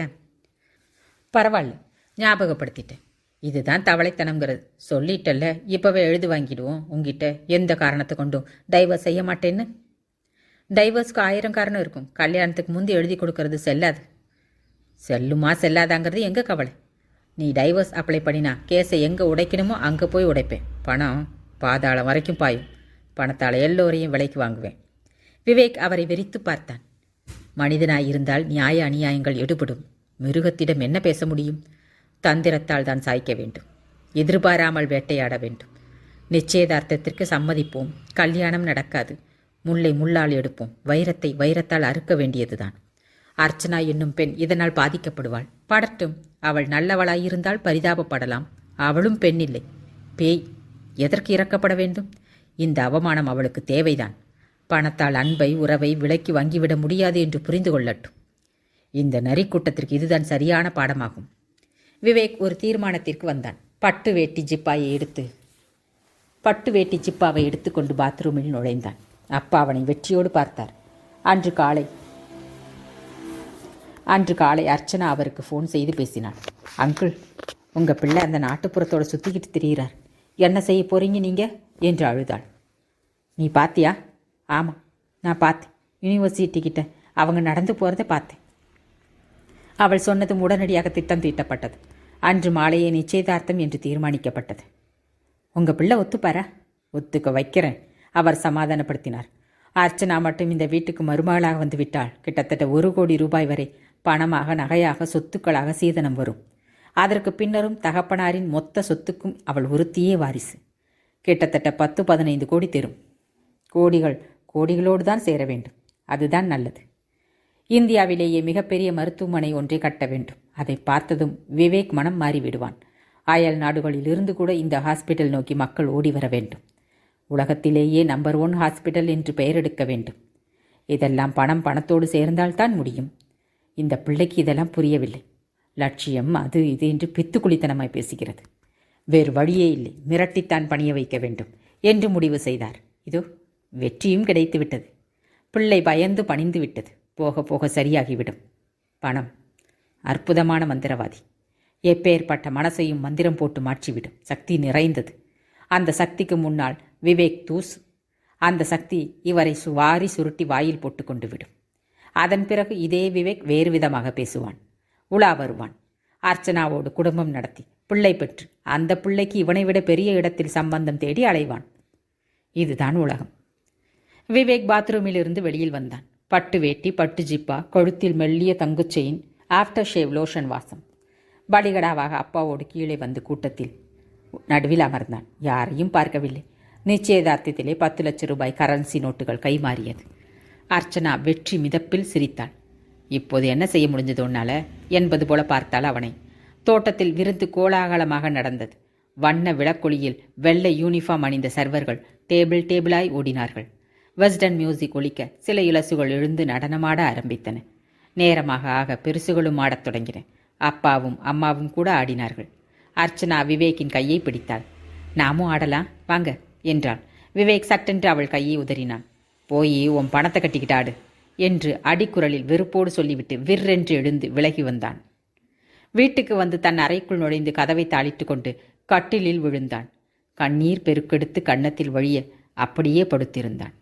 பரவாயில்ல, ஞாபகப்படுத்திட்டேன். இதுதான் தவளைத்தனம்ங்கிறது. சொல்லிட்டல்ல, இப்போவே எழுதி வாங்கிடுவோம் உங்ககிட்ட. எந்த காரணத்தை கொண்டும் டைவர்ஸ் செய்ய மாட்டேன்னு. டைவர்ஸ்க்கு 1000 காரணம் இருக்கும். கல்யாணத்துக்கு முந்தி எழுதி கொடுக்கறது செல்லாது. செல்லுமா செல்லாதாங்கிறது எங்கே கவலை. நீ டைவர்ஸ் அப்ளை பண்ணினா கேஸை எங்கே உடைக்கணுமோ அங்கே போய் உடைப்பேன். பணம் பாதாளம் வரைக்கும் பாயும். பணத்தால் எல்லோரையும் விலைக்கு வாங்குவேன். விவேக் அவரை வெறித்து பார்த்தான். மனிதனாய் இருந்தால் நியாய அநியாயங்கள் எடுபடும். மிருகத்திடம் என்ன பேச முடியும்? தந்திரத்தால் தான் சாய்க்க வேண்டும். எதிர்பாராமல் வேட்டையாட வேண்டும். நிச்சயதார்த்தத்திற்கு சம்மதிப்போம். கல்யாணம் நடக்காது. முல்லை முள்ளால் எடுப்போம். வைரத்தை வைரத்தால் அறுக்க வேண்டியதுதான். அர்ச்சனா என்னும் பெண் இதனால் பாதிக்கப்படுவாள். படட்டும். அவள் நல்லவளாயிருந்தால் பரிதாபப்படலாம். அவளும் பெண் இல்லை, பேய். எதற்கு இறக்கப்பட வேண்டும்? இந்த அவமானம் அவளுக்கு தேவைதான். பணத்தால் அன்பை உறவை விலைக்கு வாங்கிவிட முடியாது என்று புரிந்து கொள்ளட்டும். இந்த நரிக்கூட்டத்திற்கு இதுதான் சரியான பாடமாகும். விவேக் ஒரு தீர்மானத்திற்கு வந்தான். பட்டு வேட்டி ஜிப்பாவை எடுத்துக்கொண்டு பாத்ரூமில் நுழைந்தான். அப்பா அவனை வெற்றியோடு பார்த்தார். அன்று காலை அர்ச்சனா அவருக்கு ஃபோன் செய்து பேசினாள். அங்கிள், உங்கள் பிள்ளை அந்த நாட்டுப்புறத்தோடு சுற்றிக்கிட்டு திரிகிறார். என்ன செய்ய போகிறீங்க நீங்கள் என்று அழுதாள். நீ பாத்தியா? ஆமாம், நான் பார்த்தேன். யூனிவர்சிட்டிக்கிட்ட அவங்க நடந்து போகிறத பார்த்தேன். அவள் சொன்னதும் உடனடியாக திட்டம் தீட்டப்பட்டது. அன்று மாலையே நிச்சயதார்த்தம் என்று தீர்மானிக்கப்பட்டது. உங்கள் பிள்ளை ஒத்துப்பாரா? ஒத்துக்க வைக்கிறேன், அவர் சமாதானப்படுத்தினார். அர்ச்சனா மட்டும் இந்த வீட்டுக்கு மருமகளாக வந்து விட்டாள். கிட்டத்தட்ட 1 கோடி ரூபாய் வரை பணமாக, நகையாக, சொத்துக்களாக சீதனம் வரும். அதற்கு பின்னரும் தகப்பனாரின் மொத்த சொத்துக்கும் அவள் ஒருத்தியே வாரிசு. கிட்டத்தட்ட 10-15 கோடி தரும். கோடிகளோடு தான் சேர வேண்டும். அதுதான் நல்லது. இந்தியாவிலேயே மிகப்பெரிய மருத்துவமனை ஒன்றை கட்ட வேண்டும். அதை பார்த்ததும் விவேக் மனம் மாறிவிடுவான். அயல் நாடுகளிலிருந்து கூட இந்த ஹாஸ்பிட்டல் நோக்கி மக்கள் ஓடி வர வேண்டும். உலகத்திலேயே நம்பர் 1 ஹாஸ்பிட்டல் என்று பெயர் எடுக்க வேண்டும். இதெல்லாம் பணத்தோடு சேர்ந்தால்தான் முடியும். இந்த பிள்ளைக்கு இதெல்லாம் புரியவில்லை. லட்சியம் அது இது என்று பித்துக்குளித்தனமாய் பேசுகிறது. வேறு வழியே இல்லை, மிரட்டித்தான் பணிய வைக்க வேண்டும் என்று முடிவு செய்தார். இதோ வெற்றியும் கிடைத்து விட்டது. பிள்ளை பயந்து பணிந்து விட்டது. போக போக சரியாகிவிடும். பணம் அற்புதமான மந்திரவாதி. எப்பேற்பட்ட மனசையும் மந்திரம் போட்டு மாற்றிவிடும் சக்தி நிறைந்தது. அந்த சக்திக்கு முன்னால் விவேக் தூசு. அந்த சக்தி இவரை வாரி சுருட்டி வாயில் போட்டு கொண்டு விடும். அதன் பிறகு இதே விவேக் வேறு விதமாக பேசுவான். உலா வருவான். அர்ச்சனாவோடு குடும்பம் நடத்தி பிள்ளை பெற்று அந்த பிள்ளைக்கு இவனை விட பெரிய இடத்தில் சம்பந்தம் தேடி அலைவான். இதுதான் உலகம். விவேக் பாத்ரூமிலிருந்து வெளியில் வந்தான். பட்டு வேட்டி, பட்டு ஜிப்பா, கழுத்தில் மெல்லிய தங்கு செயின், ஆஃப்டர் ஷேவ் லோஷன் வாசம். பலிகடாவாக அப்பாவோடு கீழே வந்து கூட்டத்தில் நடுவில் அமர்ந்தான். யாரையும் பார்க்கவில்லை. நிச்சயதார்த்தத்திலே 10 லட்சம் ரூபாய் கரன்சி நோட்டுகள் கைமாறியது. அர்ச்சனா வெற்றி மிதப்பில் சிரித்தாள். இப்போது என்ன செய்ய முடிஞ்சது உன்னால என்பது போல பார்த்தாள் அவனை. தோட்டத்தில் விருந்து கோலாகலமாக நடந்தது. வண்ண விளக்கொளியில் வெள்ளை யூனிஃபார்ம் அணிந்த சர்வர்கள் டேபிள் டேபிளாய் ஓடினார்கள். வெஸ்டர்ன் மியூசிக் ஒலிக்க சில இலசுகள் எழுந்து நடனமாட ஆரம்பித்தன. நேரமாக ஆக பெருசுகளும் ஆடத் தொடங்கின. அப்பாவும் அம்மாவும் கூட ஆடினார்கள். அர்ச்சனா விவேக்கின் கையை பிடித்தாள். நாமும் ஆடலாம் வாங்க என்றாள். விவேக் சட்டென்று அவள் கையை உதறினான். போய் உன் பணத்தை கட்டிக்கிட்டு ஆடு என்று அடிக்குரலில் வெறுப்போடு சொல்லிவிட்டு விற்றென்று எழுந்து விலகி வந்தான். வீட்டுக்கு வந்து தன் அறைக்குள் நுழைந்து கதவை தாளிட்டு கொண்டு கட்டிலில் விழுந்தான். கண்ணீர் பெருக்கெடுத்து கன்னத்தில் வழிய அப்படியே படுத்திருந்தான்.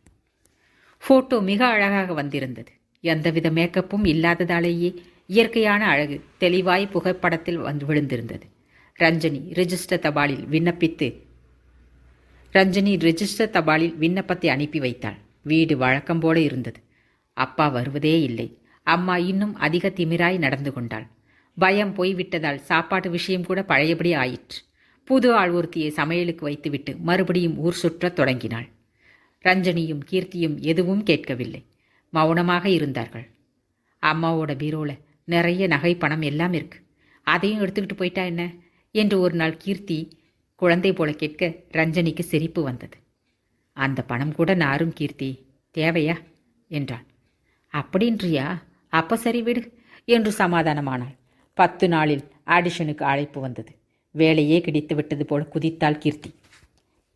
போட்டோ மிக அழகாக வந்திருந்தது. எந்தவித மேக்கப்பும் இல்லாததாலேயே இயற்கையான அழகு தெளிவாய் புகைப்படத்தில் வந்து விழுந்திருந்தது. ரஞ்சனி ரிஜிஸ்டர் தபாலில் விண்ணப்பத்தை அனுப்பி வைத்தாள். வீடு வழக்கம் போல இருந்தது. அப்பா வருவதே இல்லை. அம்மா இன்னும் அதிக திமிராய் நடந்து கொண்டாள். பயம் போய்விட்டதால் சாப்பாட்டு விஷயம் கூட பழையபடி ஆயிற்று. புது ஆள் ஒருத்தியை சமையலுக்கு வைத்துவிட்டு மறுபடியும் ஊர் சுற்றத் தொடங்கினாள். ரஞ்சனியும் கீர்த்தியும் எதுவும் கேட்கவில்லை. மௌனமாக இருந்தார்கள். அம்மாவோட பீரோல நிறைய நகை பணம் எல்லாம் இருக்கு, அதையும் எடுத்துக்கிட்டு போயிட்டா என்ன என்று ஒரு நாள் கீர்த்தி குழந்தை போல கேட்க ரஞ்சனிக்கு சிரிப்பு வந்தது. அந்த பணம் கூட நாரும் கீர்த்தி, தேவையா என்றாள். அப்படின்றியா? அப்ப சரி விடு என்று சமாதானமானாள். 10 நாளில் ஆடிஷனுக்கு அழைப்பு வந்தது. வேலையே கிடைத்து விட்டது போல குதித்தாள் கீர்த்தி.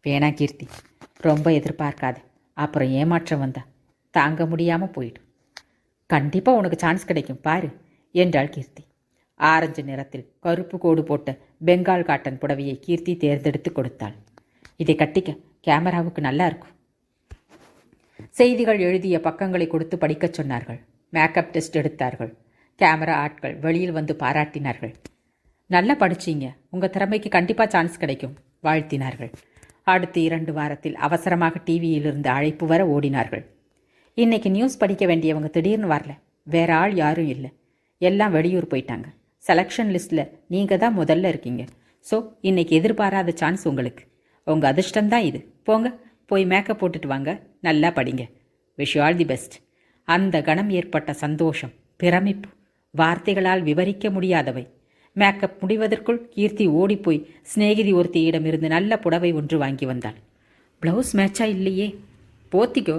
வேணா கீர்த்தி, ரொம்ப எதிர்பார்க்காது, அப்புறம் ஏமாற்றம் வந்தா தாங்க முடியாமல் போயிடும். கண்டிப்பாக உனக்கு சான்ஸ் கிடைக்கும் பாரு என்றாள் கீர்த்தி. ஆரஞ்சு நிறத்தில் கருப்பு கோடு போட்ட பெங்கால் காட்டன் புடவையை கீர்த்தி தேர்ந்தெடுத்து கொடுத்தாள். இதை கட்டிக்க, கேமராவுக்கு நல்லா இருக்கும். செய்திகள் எழுதிய பக்கங்களை கொடுத்து படிக்கச் சொன்னார்கள். மேக்கப் டெஸ்ட் எடுத்தார்கள். கேமரா ஆட்கள் வெளியில் வந்து பாராட்டினார்கள். நல்லா படிச்சிங்க, உங்கள் திறமைக்கு கண்டிப்பாக சான்ஸ் கிடைக்கும் வாழ்த்தினார்கள். அடுத்து 2 வாரத்தில் அவசரமாக டிவியிலிருந்து அழைப்பு வர ஓடினார்கள். இன்னைக்கு நியூஸ் படிக்க வேண்டியவங்க திடீர்னு வரல. வேற ஆள் யாரும் இல்லை, எல்லாம் வெளியூர் போயிட்டாங்க. செலெக்ஷன் லிஸ்ட்டில் நீங்கள் தான் முதல்ல இருக்கீங்க. ஸோ இன்னைக்கு எதிர்பாராத சான்ஸ் உங்களுக்கு. உங்கள் அதிர்ஷ்டம்தான் இது. போங்க, போய் மேக்கப் போட்டுட்டு வாங்க, நல்லா படிங்க. Wish you all the best. அந்த கணம் ஏற்பட்ட சந்தோஷம், பிரமிப்பு வார்த்தைகளால் விவரிக்க முடியாதவை. மேக்கப் முடிவதற்குள் கீர்த்தி ஓடிப்போய் சிநேகிதி ஒருத்தியிடமிருந்து நல்ல புடவை ஒன்று வாங்கி வந்தாள். ப்ளவுஸ் மேட்சா இல்லையே, போத்திக்கோ.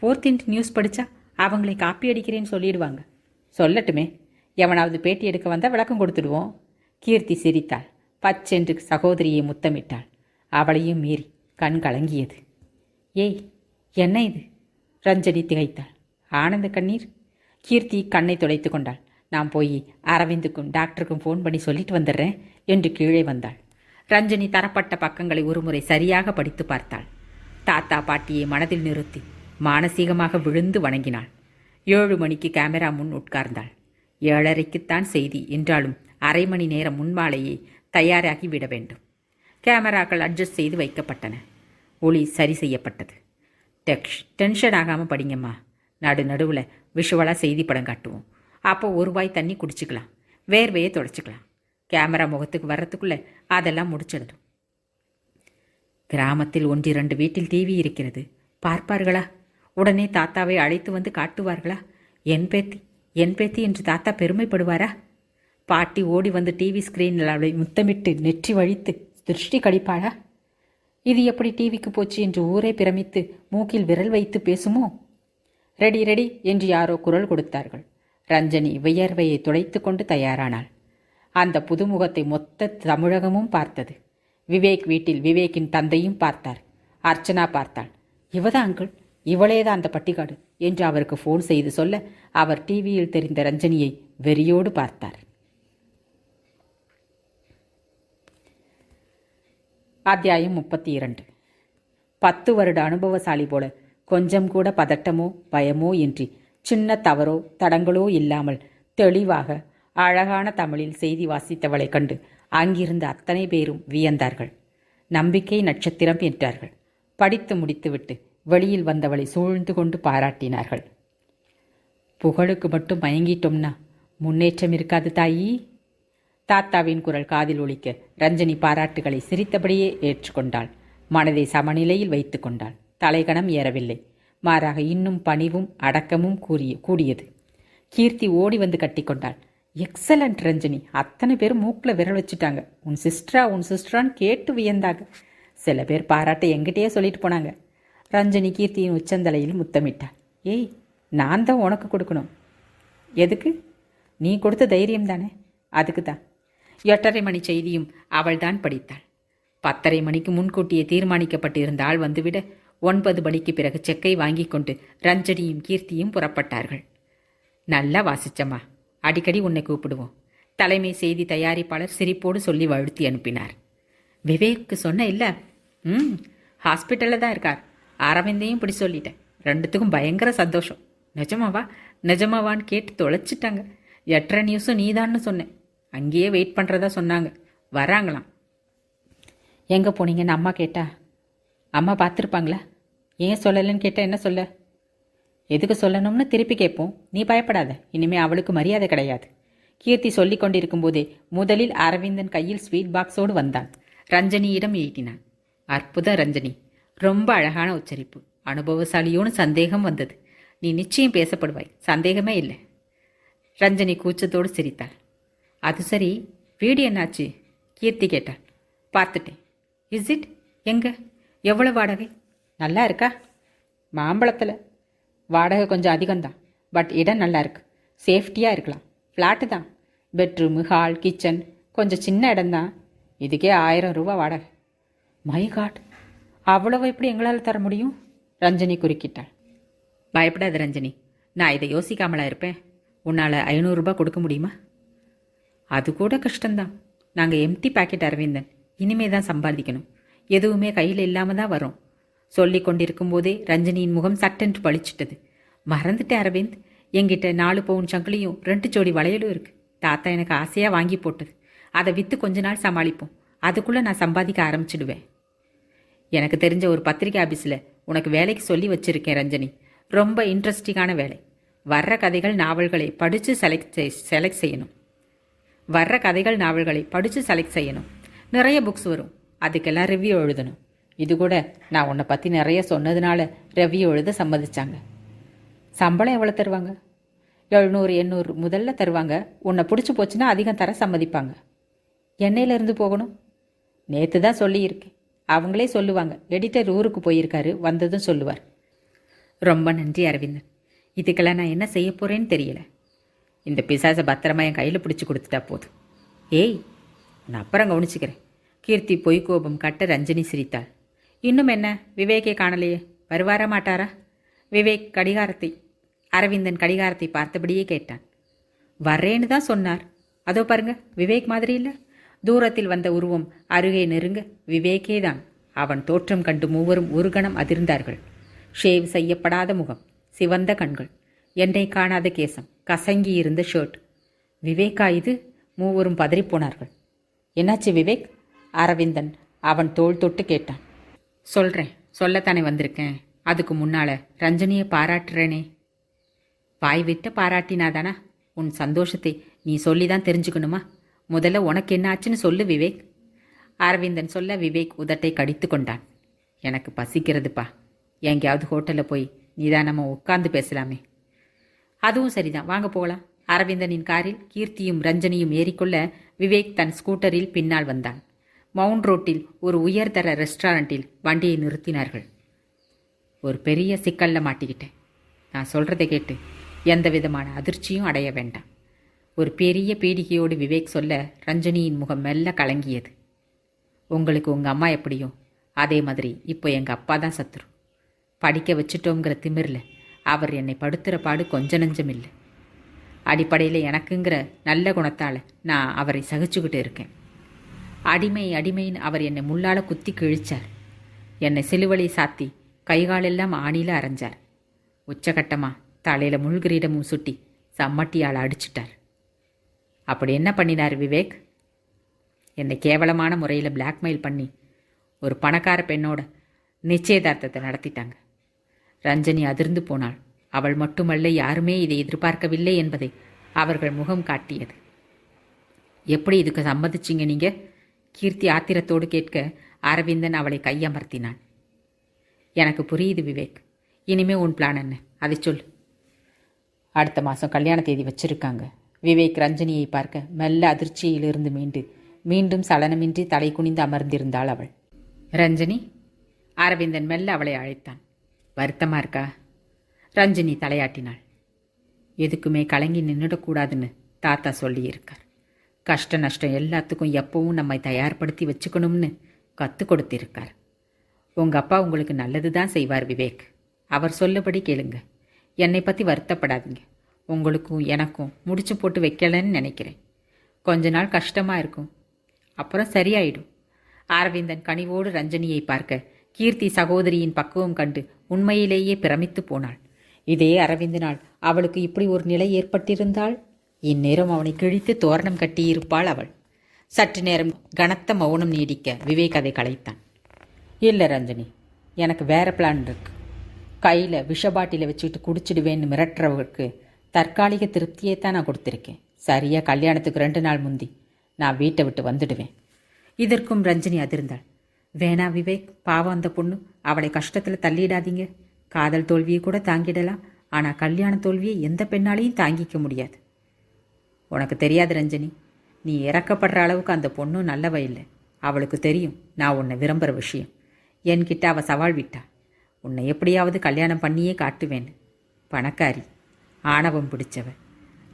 போர்த்தின்ட்டு நியூஸ் படித்தா அவங்களை காப்பி அடிக்கிறேன்னு சொல்லிடுவாங்க. சொல்லட்டுமே, எவனாவது பேட்டி எடுக்க வந்தால் விளக்கம் கொடுத்துடுவோம். கீர்த்தி சிரித்தாள். பச்சென்று சகோதரியை முத்தமிட்டாள். அவளையும் மீறி கண் கலங்கியது. ஏய், என்ன இது? ரஞ்சனி திகைத்தாள். ஆனந்த கண்ணீர். கீர்த்தி கண்ணை துடைத்து கொண்டாள். நான் போய் அரவிந்துக்கும் டாக்டருக்கும் ஃபோன் பண்ணி சொல்லிட்டு வந்துடுறேன் என்று கீழே வந்தாள். ரஞ்சனி தரப்பட்ட பக்கங்களை ஒருமுறை சரியாக படித்து பார்த்தாள். தாத்தா பாட்டியை மனதில் நிறுத்தி மானசீகமாக விழுந்து வணங்கினாள். 7 மணிக்கு கேமரா முன் உட்கார்ந்தாள். 7:30க்குத்தான் செய்தி என்றாலும் அரை மணி நேரம் முன்மாலையை தயாராகி விட வேண்டும். கேமராக்கள் அட்ஜஸ்ட் செய்து வைக்கப்பட்டன. ஒளி சரி செய்யப்பட்டது. டென்ஷன் ஆகாமல் படிங்கம்மா. நடுவில் விஷுவலாக செய்தி படம் காட்டுவோம். அப்போ 1 வாய் தண்ணி குடிச்சிக்கலாம், வேர்வையை தொடச்சிக்கலாம். கேமரா முகத்துக்கு வர்றதுக்குள்ளே அதெல்லாம் முடிச்சிடணும். கிராமத்தில் 1-2 வீட்டில் டிவி இருக்கிறது, பார்ப்பார்களா? உடனே தாத்தாவை அழைத்து வந்து காட்டுவார்களா? என் பேத்தி என்று தாத்தா பெருமைப்படுவாரா? பாட்டி ஓடி வந்து டிவி ஸ்கிரீனில் அவளை முத்தமிட்டு நெற்றி வழித்து திருஷ்டி கழிப்பாளா? இது எப்படி டிவிக்கு போச்சு என்று ஊரே பிரமித்து மூக்கில் விரல் வைத்து பேசுமோ? ரெடி ரெடி என்று யாரோ குரல் கொடுத்தார்கள். ரஞ்சனி வியர்வையை துடைத்து கொண்டு தயாரானாள். அந்த புதுமுகத்தை மொத்த தமிழகமும் பார்த்தது. விவேக் வீட்டில் விவேக்கின் தந்தையும் பார்த்தார். அர்ச்சனா பார்த்தாள். இவதான் அங்கிள், இவளேதான் அந்த பட்டிக்காடு என்று அவருக்கு ஃபோன் செய்து சொல்ல அவர் டிவியில் தெரிந்த ரஞ்சனியை வெறியோடு பார்த்தார். அத்தியாயம் 32. 10 வருட அனுபவசாலி போல கொஞ்சம் கூட பதட்டமோ பயமோ இன்றி சின்ன தவறோ தடங்களோ இல்லாமல் தெளிவாக அழகான தமிழில் செய்தி வாசித்தவளைக் கண்டு அங்கிருந்த அத்தனை பேரும் வியந்தார்கள். நம்பிக்கை நட்சத்திரம் என்றார்கள். படித்து முடித்துவிட்டு வெளியில் வந்தவளை சூழ்ந்து கொண்டு பாராட்டினார்கள். புகழுக்கு மட்டும் மயங்கிட்டோம்னா முன்னேற்றம் இருக்காது தாயி. தாத்தாவின் குரல் காதில் ஒலிக்க ரஞ்சனி பாராட்டுகளை சிரித்தபடியே ஏற்றுக்கொண்டாள். மனதை சமநிலையில் வைத்து கொண்டாள். தலைகணம் ஏறவில்லை. மாறாக இன்னும் பணிவும் அடக்கமும் கூடியது. கீர்த்தி ஓடி வந்து கட்டிக்கொண்டாள். எக்ஸலண்ட் ரஞ்சனி, அத்தனை பேர் மூக்கில் விரல் வச்சுட்டாங்க. உன் சிஸ்டரான்னு கேட்டு வியந்தாங்க. சில பேர் பாராட்ட எங்கிட்டயே சொல்லிட்டு போனாங்க. ரஞ்சனி கீர்த்தியின் உச்சந்தலையில் முத்தமிட்டாள். ஏய், நான் தான் உனக்கு கொடுக்கணும். எதுக்கு? நீ கொடுத்த தைரியம் தானே, அதுக்கு தான். 8:30 மணி செய்தியும் அவள்தான் படித்தாள். 10:30 மணிக்கு முன்கூட்டியே தீர்மானிக்கப்பட்டிருந்த ஆள் வந்துவிட 9 மணிக்கு பிறகு செக்கை வாங்கி கொண்டு ரஞ்சனியும் கீர்த்தியும் புறப்பட்டார்கள். நல்லா வாசிச்சம்மா, அடிக்கடி உன்னை கூப்பிடுவோம். தலைமை செய்தி தயாரிப்பாளர் சிரிப்போடு சொல்லி வாழ்த்தி அனுப்பினார். விவேக்கு சொன்ன இல்லை? ஹாஸ்பிட்டலில் தான் இருக்கார். அரவிந்தையும் இப்படி சொல்லிட்டேன். ரெண்டுத்துக்கும் பயங்கர சந்தோஷம். நிஜமாவான்னு கேட்டு தொலைச்சிட்டாங்க. 8:30 நியூஸும் நீதான்னு சொன்னேன். அங்கேயே வெயிட் பண்ணுறதா சொன்னாங்க. வராங்களாம். எங்கே போனீங்கன்னு அம்மா கேட்டா? அம்மா பார்த்துருப்பாங்களா? ஏன் சொல்லலைன்னு கேட்டால் என்ன சொல்ல? எதுக்கு சொல்லணும்னு திருப்பி கேட்போம். நீ பயப்படாத, இனிமேல் அவளுக்கு மரியாதை கிடையாது. கீர்த்தி சொல்லி கொண்டிருக்கும் போதே முதலில் அரவிந்தன் கையில் ஸ்வீட் பாக்ஸோடு வந்தான். ரஞ்சனியிடம் ஈட்டினான். அற்புதம் ரஞ்சனி, ரொம்ப அழகான உச்சரிப்பு. அனுபவசாலியோன்னு சந்தேகம் வந்தது. நீ நிச்சயம் பேசப்படுவாய், சந்தேகமே இல்லை. ரஞ்சனி கூச்சத்தோடு சிரித்தாள். அது சரி, வீடு என்னாச்சு? கீர்த்தி கேட்டாள். பார்த்துட்டேன். Is it? எங்கே? எவ்வளோ வாடகை? நல்லா இருக்கா? மாம்பழத்தில். வாடகை கொஞ்சம் அதிகம்தான், பட் இடம் நல்லா இருக்கு. சேஃப்டியாக இருக்கலாம். ஃப்ளாட்டு தான். பெட்ரூமு, ஹால், கிச்சன், கொஞ்சம் சின்ன இடம்தான். இதுக்கே 1000 ரூபா வாடகை. மை காட், அவ்வளவு எப்படி எங்களால் தர முடியும்? ரஞ்சனி குறுக்கிட்டாள். பயப்படாத ரஞ்சனி, நான் இதை யோசிக்காமலா இருப்பேன். உன்னால் 500 ரூபா கொடுக்க முடியுமா? அது கூட கஷ்டம்தான். நாங்கள் எம்டி பேக்கெட் அரவிந்தன். இனிமே தான் சம்பாதிக்கணும். எதுவுமே கையில் இல்லாமல் தான் வரும். சொல்லி கொண்டிருக்கும் போதே ரஞ்சனியின் முகம் சட்டென்று பளிச்சிட்டது. மறந்துட்டேன் அரவிந்த், என்கிட்ட 4 பவுன் சங்கிலியும் 2 ஜோடி வளையலும் இருக்கு. தாத்தா எனக்கு ஆசையாக வாங்கி போட்டது. அதை விற்று கொஞ்ச நாள் சமாளிப்போம். அதுக்குள்ளே நான் சம்பாதிக்க ஆரம்பிச்சிடுவேன். எனக்கு தெரிஞ்ச ஒரு பத்திரிகை ஆஃபீஸில் உனக்கு வேலைக்கு சொல்லி வச்சிருக்கேன் ரஞ்சனி. ரொம்ப இன்ட்ரெஸ்டிங்கான வேலை. வர்ற கதைகள் நாவல்களை படித்து செலக்ட் செய்யணும். நிறைய புக்ஸ் வரும். அதுக்கெல்லாம் ரிவ்யூ எழுதணும். இது கூட நான் உன்னை பற்றி நிறைய சொன்னதுனால ரிவ்யூ எழுத சம்மதிச்சாங்க. சம்பளம் எவ்வளோ தருவாங்க? 700-800 முதல்ல தருவாங்க. உன்னை பிடிச்சி போச்சுன்னா அதிகம் தர சம்மதிப்பாங்க. என்னையிலேருந்து போகணும்? நேற்று தான் சொல்லியிருக்கேன். அவங்களே சொல்லுவாங்க. எடிட்டர் ஊருக்கு போயிருக்காரு, வந்ததும் சொல்லுவார். ரொம்ப நன்றி அரவிந்தன். இதுக்கெல்லாம் நான் என்ன செய்ய போகிறேன்னு தெரியல. இந்த பிசாசை பத்திரமா என் கையில் பிடிச்சி கொடுத்துட்டா போதும். ஏய், நான் அப்புறம் கவனிச்சுக்கிறேன். கீர்த்தி பொய் கோபம் கட்ட ரஞ்சனி சிரித்தாள். இன்னும் என்ன, விவேக்கே காணலையே, வருவாரா மாட்டாரா? விவேக் அரவிந்தன் கடிகாரத்தை பார்த்தபடியே கேட்டான். வர்றேன்னு தான் சொன்னார். அதோ பாருங்க, விவேக் மாதிரி இல்லை? தூரத்தில் வந்த உருவம் அருகே நெருங்க விவேக்கே தான். அவன் தோற்றம் கண்டு மூவரும் ஒரு கணம் அதிர்ந்தார்கள். ஷேவ் செய்யப்படாத முகம், சிவந்த கண்கள், எண்ணெய் காணாத கேசம், கசங்கி இருந்த ஷர்ட். விவேக்கா இது? மூவரும் பதறிப்போனார்கள். என்னாச்சு விவேக்? அரவிந்தன் அவன் தோள் தொட்டு கேட்டான். சொல்கிறேன், சொல்லத்தானே வந்திருக்கேன். அதுக்கு முன்னால் ரஞ்சனியை பாராட்டுறேனே. வாய் விட்டு பாராட்டினாதானா? உன் சந்தோஷத்தை நீ சொல்லி தான் தெரிஞ்சுக்கணுமா? முதல்ல உனக்கு என்ன ஆச்சுன்னு சொல்லு விவேக். அரவிந்தன் சொல்ல விவேக் உதட்டை கடித்து கொண்டான். எனக்கு பசிக்கிறதுப்பா. எங்கேயாவது ஹோட்டலில் போய் நிதானமாக உட்கார்ந்து பேசலாமே. அதுவும் சரிதான், வாங்க போகலாம். அரவிந்தனின் காரில் கீர்த்தியும் ரஞ்சனியும் ஏறிக்கொள்ள விவேக் தன் ஸ்கூட்டரில் பின்னால் வந்தான். மவுண்ட் ரோட்டில் ஒரு உயர்தர ரெஸ்டாரண்ட்டில் வண்டியை நிறுத்தினார்கள். ஒரு பெரிய சிக்கல்ல மாட்டிக்கிட்டேன். நான் சொல்கிறத கேட்டு எந்த விதமான அதிர்ச்சியும் அடைய வேண்டாம். ஒரு பெரிய பீடிகையோடு விவேக் சொல்ல ரஞ்சனியின் முகம் மெல்ல கலங்கியது. உங்களுக்கு உங்கள் அம்மா எப்படியோ அதே மாதிரி இப்போ எங்கள் அப்பா தான் சத்துரு. படிக்க வச்சுட்டோங்கிற திமிரில் அவர் என்னை படுத்துகிற பாடு கொஞ்ச நஞ்சம் இல்லை. அடிப்படையில் எனக்குங்கிற நல்ல குணத்தால் நான் அவரை சகிச்சுக்கிட்டு இருக்கேன். அடிமை அடிமைன்னு அவர் என்னை முள்ளால் குத்தி கிழிச்சார். என்னை சிலுவலை சாத்தி கைகாலெல்லாம் ஆணியில் அரைஞ்சார். உச்சகட்டமாக தலையில் முள்கிரீடமும் சுட்டி சம்மட்டியால் அடிச்சிட்டார். அப்படி என்ன பண்ணினார் விவேக்? என்னை கேவலமான முறையில் பிளாக்மெயில் பண்ணி ஒரு பணக்கார பெண்ணோட நிச்சயதார்த்தத்தை நடத்திட்டாங்க. ரஞ்சனி அதிர்ந்து போனாள். அவள் மட்டுமல்ல, யாருமே இதை எதிர்பார்க்கவில்லை என்பதை அவர்கள் முகம் காட்டியது. எப்படி இதுக்கு சம்மதிச்சிங்க நீங்க? கீர்த்தி ஆத்திரத்தோடு கேட்க அரவிந்தன் அவளை கையமர்த்தினான். எனக்கு புரியுது விவேக். இனிமே உன் பிளான் என்ன, அதை சொல். அடுத்த மாதம் கல்யாண தேதி வச்சிருக்காங்க. விவேக் ரஞ்சனியை பார்க்க மெல்ல அதிர்ச்சியிலிருந்து மீண்டும் சலனமின்றி தலை குனிந்து அமர்ந்திருந்தாள் அவள். ரஞ்சனி, அரவிந்தன் மெல்ல அவளை அழைத்தான். வருத்தமாக இருக்கா? ரஞ்சனி தலையாட்டினாள். எதுக்குமே கலங்கி நின்றுடக்கூடாதுன்னு தாத்தா சொல்லியிருக்கார். கஷ்ட நஷ்டம் எல்லாத்துக்கும் எப்பவும் நம்மை தயார்படுத்தி வச்சுக்கணும்னு கற்றுக் கொடுத்திருக்கார். உங்கள் அப்பா உங்களுக்கு நல்லது தான் செய்வார் விவேக். அவர் சொல்லபடி கேளுங்க. என்னை பற்றி வருத்தப்படாதீங்க. உங்களுக்கும் எனக்கும் முடிச்சு போட்டு வைக்கலன்னு நினைக்கிறேன். கொஞ்ச நாள் கஷ்டமாக இருக்கும், அப்புறம் சரியாயிடும். அரவிந்தன் கனிவோடு ரஞ்சனியை பார்க்க கீர்த்தி சகோதரியின் பக்குவம் கண்டு உண்மையிலேயே பிரமித்து போனாள். இதே அரவிந்தனால் அவளுக்கு இப்படி ஒரு நிலை ஏற்பட்டிருந்தால் இந்நேரம் அவனை கிழித்து தோரணம் கட்டியிருப்பாள் அவள். சற்று நேரம் கனத்த மௌனம் நீடிக்க விவேக் அதை கலைத்தான். இல்லை ரஞ்சனி, எனக்கு வேற பிளான் இருக்கு. கையில் விஷபாட்டில வச்சுக்கிட்டு குடிச்சிடுவேன்னு மிரட்டுறவருக்கு தற்காலிக திருப்தியை தான் நான் கொடுத்துருக்கேன். சரியாக கல்யாணத்துக்கு 2 நாள் முந்தி நான் வீட்டை விட்டு வந்துடுவேன். இதற்கும் ரஞ்சனி அதிர்ந்தாள். வேணா விவேக், பாவம் அந்த பொண்ணு. அவளை கஷ்டத்தில் தள்ளிடாதீங்க. காதல் தோல்வியை கூட தாங்கிடலாம், ஆனால் கல்யாண தோல்வியை எந்த பெண்ணாலையும் தாங்கிக்க முடியாது. உனக்கு தெரியாது ரஞ்சனி, நீ இறக்கப்படுற அளவுக்கு அந்த பொண்ணும் நல்லவ இல்லை. அவளுக்கு தெரியும் நான் உன்னை விரும்புகிற விஷயம். என்கிட்ட அவள் சவால் விட்டா, உன்னை எப்படியாவது கல்யாணம் பண்ணியே காட்டுவேன்னு. பணக்காரி, ஆணவம் பிடிச்சவ.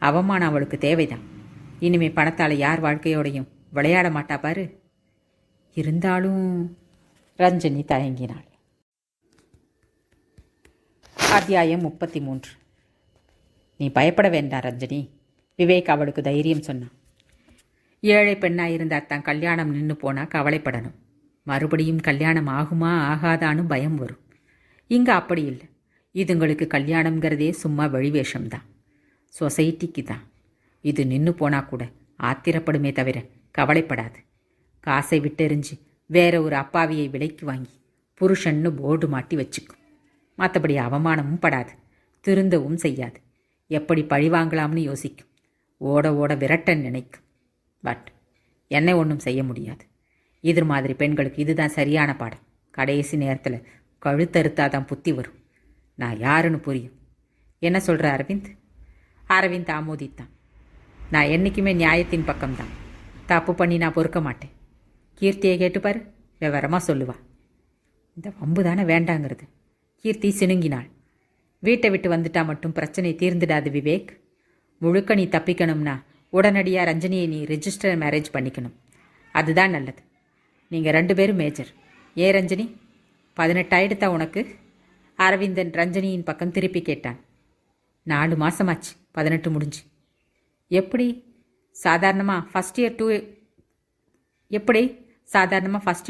அவமானம் அவளுக்கு தேவைதான். இனிமே பணத்தால் யார் வாழ்க்கையோடையும் விளையாட மாட்டா பாரு. இருந்தாலும் ரஞ்சனி தயங்கினாள். அத்தியாயம் 33. நீ பயப்பட வேண்டாம் ரஞ்சனி, விவேக் அவளுக்கு தைரியம் சொன்னான். ஏழை பெண்ணாக இருந்தால் தான் கல்யாணம் நின்று போனால் கவலைப்படணும். மறுபடியும் கல்யாணம் ஆகுமா ஆகாதான்னு பயம் வரும். இங்கே அப்படி இல்லை. இதுங்களுக்கு கல்யாணங்கிறதே சும்மா வழிவேஷம்தான், சொசைட்டிக்கு தான். இது நின்று போனால் கூட ஆத்திரப்படுமே தவிர கவலைப்படாது. காசை விட்டெறிஞ்சு வேற ஒரு அப்பாவியை விலைக்கு வாங்கி புருஷன்னு போர்டு மாட்டி வச்சுக்கும். மற்றபடி அவமானமும் படாது, திருந்தவும் செய்யாது. எப்படி பழி வாங்கலாம்னு யோசிக்கும். ஓட ஓட விரட்ட நினைக்கும். பட் என்னை ஒன்றும் செய்ய முடியாது. இது மாதிரி பெண்களுக்கு இதுதான் சரியான பாடம். கடைசி நேரத்தில் கழுத்தறுத்தாதான் புத்தி வரும். நான் யாருன்னு புரியும். என்ன சொல்கிற அரவிந்த்? அரவிந்த் ஆமோதித்தான். நான் என்றைக்குமே நியாயத்தின் பக்கம்தான். தப்பு பண்ணி நான் பொறுக்க மாட்டேன். கீர்த்தியை கேட்டுப்பார், விவரமாக சொல்லுவா. இந்த வம்பு தானே வேண்டாங்கிறது. கீர்த்தி சினுங்கினாள். வீட்டை விட்டு வந்துட்டா மட்டும் பிரச்சனை தீர்ந்துடாது விவேக். முழுக்க நீ தப்பிக்கணும்னா உடனடியாக ரஞ்சனியை நீ ரெஜிஸ்டர் மேரேஜ் பண்ணிக்கணும். அதுதான் நல்லது. நீங்கள் 2 பேரும் மேஜர். ரஞ்சனி, 18 ஆயிடுத்தா உனக்கு? அரவிந்தன் ரஞ்சனியின் பக்கம் திருப்பி கேட்டான். 4 மாதமாச்சு 18 முடிஞ்சு. எப்படி சாதாரணமாக ஃபஸ்ட்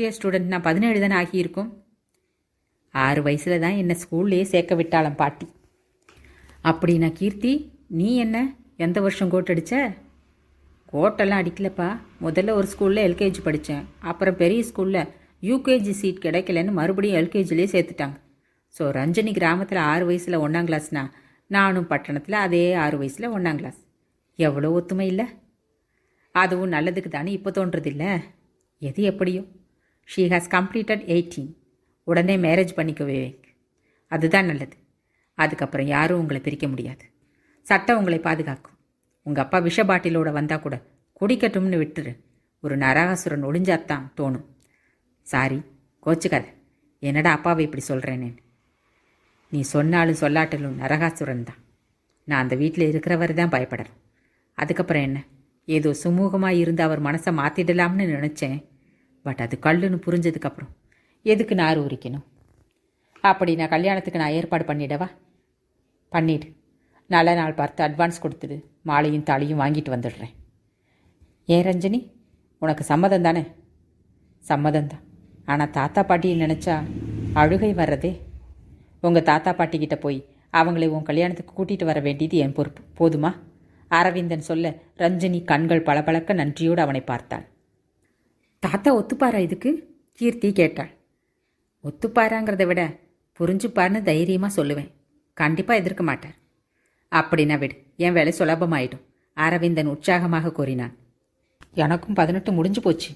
இயர் ஸ்டூடெண்ட் நான் 17 தானே ஆகியிருக்கும். 6 வயசில் தான் என்னை ஸ்கூல்லையே சேர்க்க விட்டாளாம் பாட்டி. அப்படின்னா கீர்த்தி, நீ என்ன எந்த வருஷம் கோட்டடிச்ச? கோட்டெல்லாம் அடிக்கலப்பா. முதல்ல ஒரு ஸ்கூலில் எல்கேஜி படித்தேன். அப்புறம் பெரிய ஸ்கூலில் யூகேஜி சீட் கிடைக்கலன்னு மறுபடியும் எல்கேஜிலே சேர்த்துட்டாங்க. ஸோ ரஞ்சனி கிராமத்தில் 6 வயசில் 1ஆம் கிளாஸ்னா, நானும் பட்டணத்தில் அதே 6 வயசில் 1ஆம் கிளாஸ். எவ்வளோ ஒத்துமை இல்லை? அதுவும் நல்லதுக்கு தானே இப்போ தோன்றதில்லை. எது எப்படியோ, ஷீ ஹாஸ் கம்ப்ளீட்டட் 18. உடனே மேரேஜ் பண்ணிக்க விவேக். அதுதான் நல்லது. அதுக்கப்புறம் யாரும் உங்களை பிரிக்க முடியாது. சட்டம் உங்களை பாதுகாக்கும். உங்கள் அப்பா விஷ பாட்டிலோட வந்தால் கூட குடிக்கட்டும்னு விட்டுரு. ஒரு நரகாசுரன் ஒளிஞ்சாத்தான் தோணும். சாரி, கோச்சுக்காத. என்னடா அப்பாவை இப்படி சொல்கிறேனே. நீ சொன்னாலும் சொல்லாட்டலும் நரகாசுரன் தான். நான் அந்த வீட்டில் இருக்கிறவர் தான் பயப்படுறேன். அதுக்கப்புறம் என்ன, ஏதோ சுமூகமாக இருந்து அவர் மனசை மாற்றிடலாம்னு நினச்சேன். பட் அது கல்லுன்னு புரிஞ்சதுக்கப்புறம் எதுக்கு நார் உரிக்கணும்? அப்படி நான் கல்யாணத்துக்கு நான் ஏற்பாடு பண்ணிடவா? பண்ணிடு. நல்ல நாள் பார்த்து அட்வான்ஸ் கொடுத்துடு. மாலையும் தாலியும் வாங்கிட்டு வந்துடுறேன். ரஞ்சனி, உனக்கு சம்மதம் தானே? சம்மதம்தான். ஆனால் தாத்தா பாட்டியை நினச்சா அழுகை வர்றதே. உங்கள் தாத்தா பாட்டிக்கிட்ட போய் அவங்களை உன் கல்யாணத்துக்கு கூட்டிகிட்டு வர வேண்டியது என் பொறுப்பு, போதுமா? அரவிந்தன் சொல்ல ரஞ்சனி கண்கள் பளபளக்க நன்றியோடு அவனை பார்த்தாள். தாத்தா ஒத்துப்பாரா இதுக்கு? கீர்த்தி கேட்டாள். ஒத்துப்பாராங்கிறத விட புரிஞ்சுப்பார்னு தைரியமாக சொல்லுவேன். கண்டிப்பாக எதிர்க்க மாட்டார். அப்படின்னா விடு, என் வேலை சுலபமாயிடும், அரவிந்தன் உற்சாகமாக கூறினான். எனக்கும் 18 முடிஞ்சு போச்சு.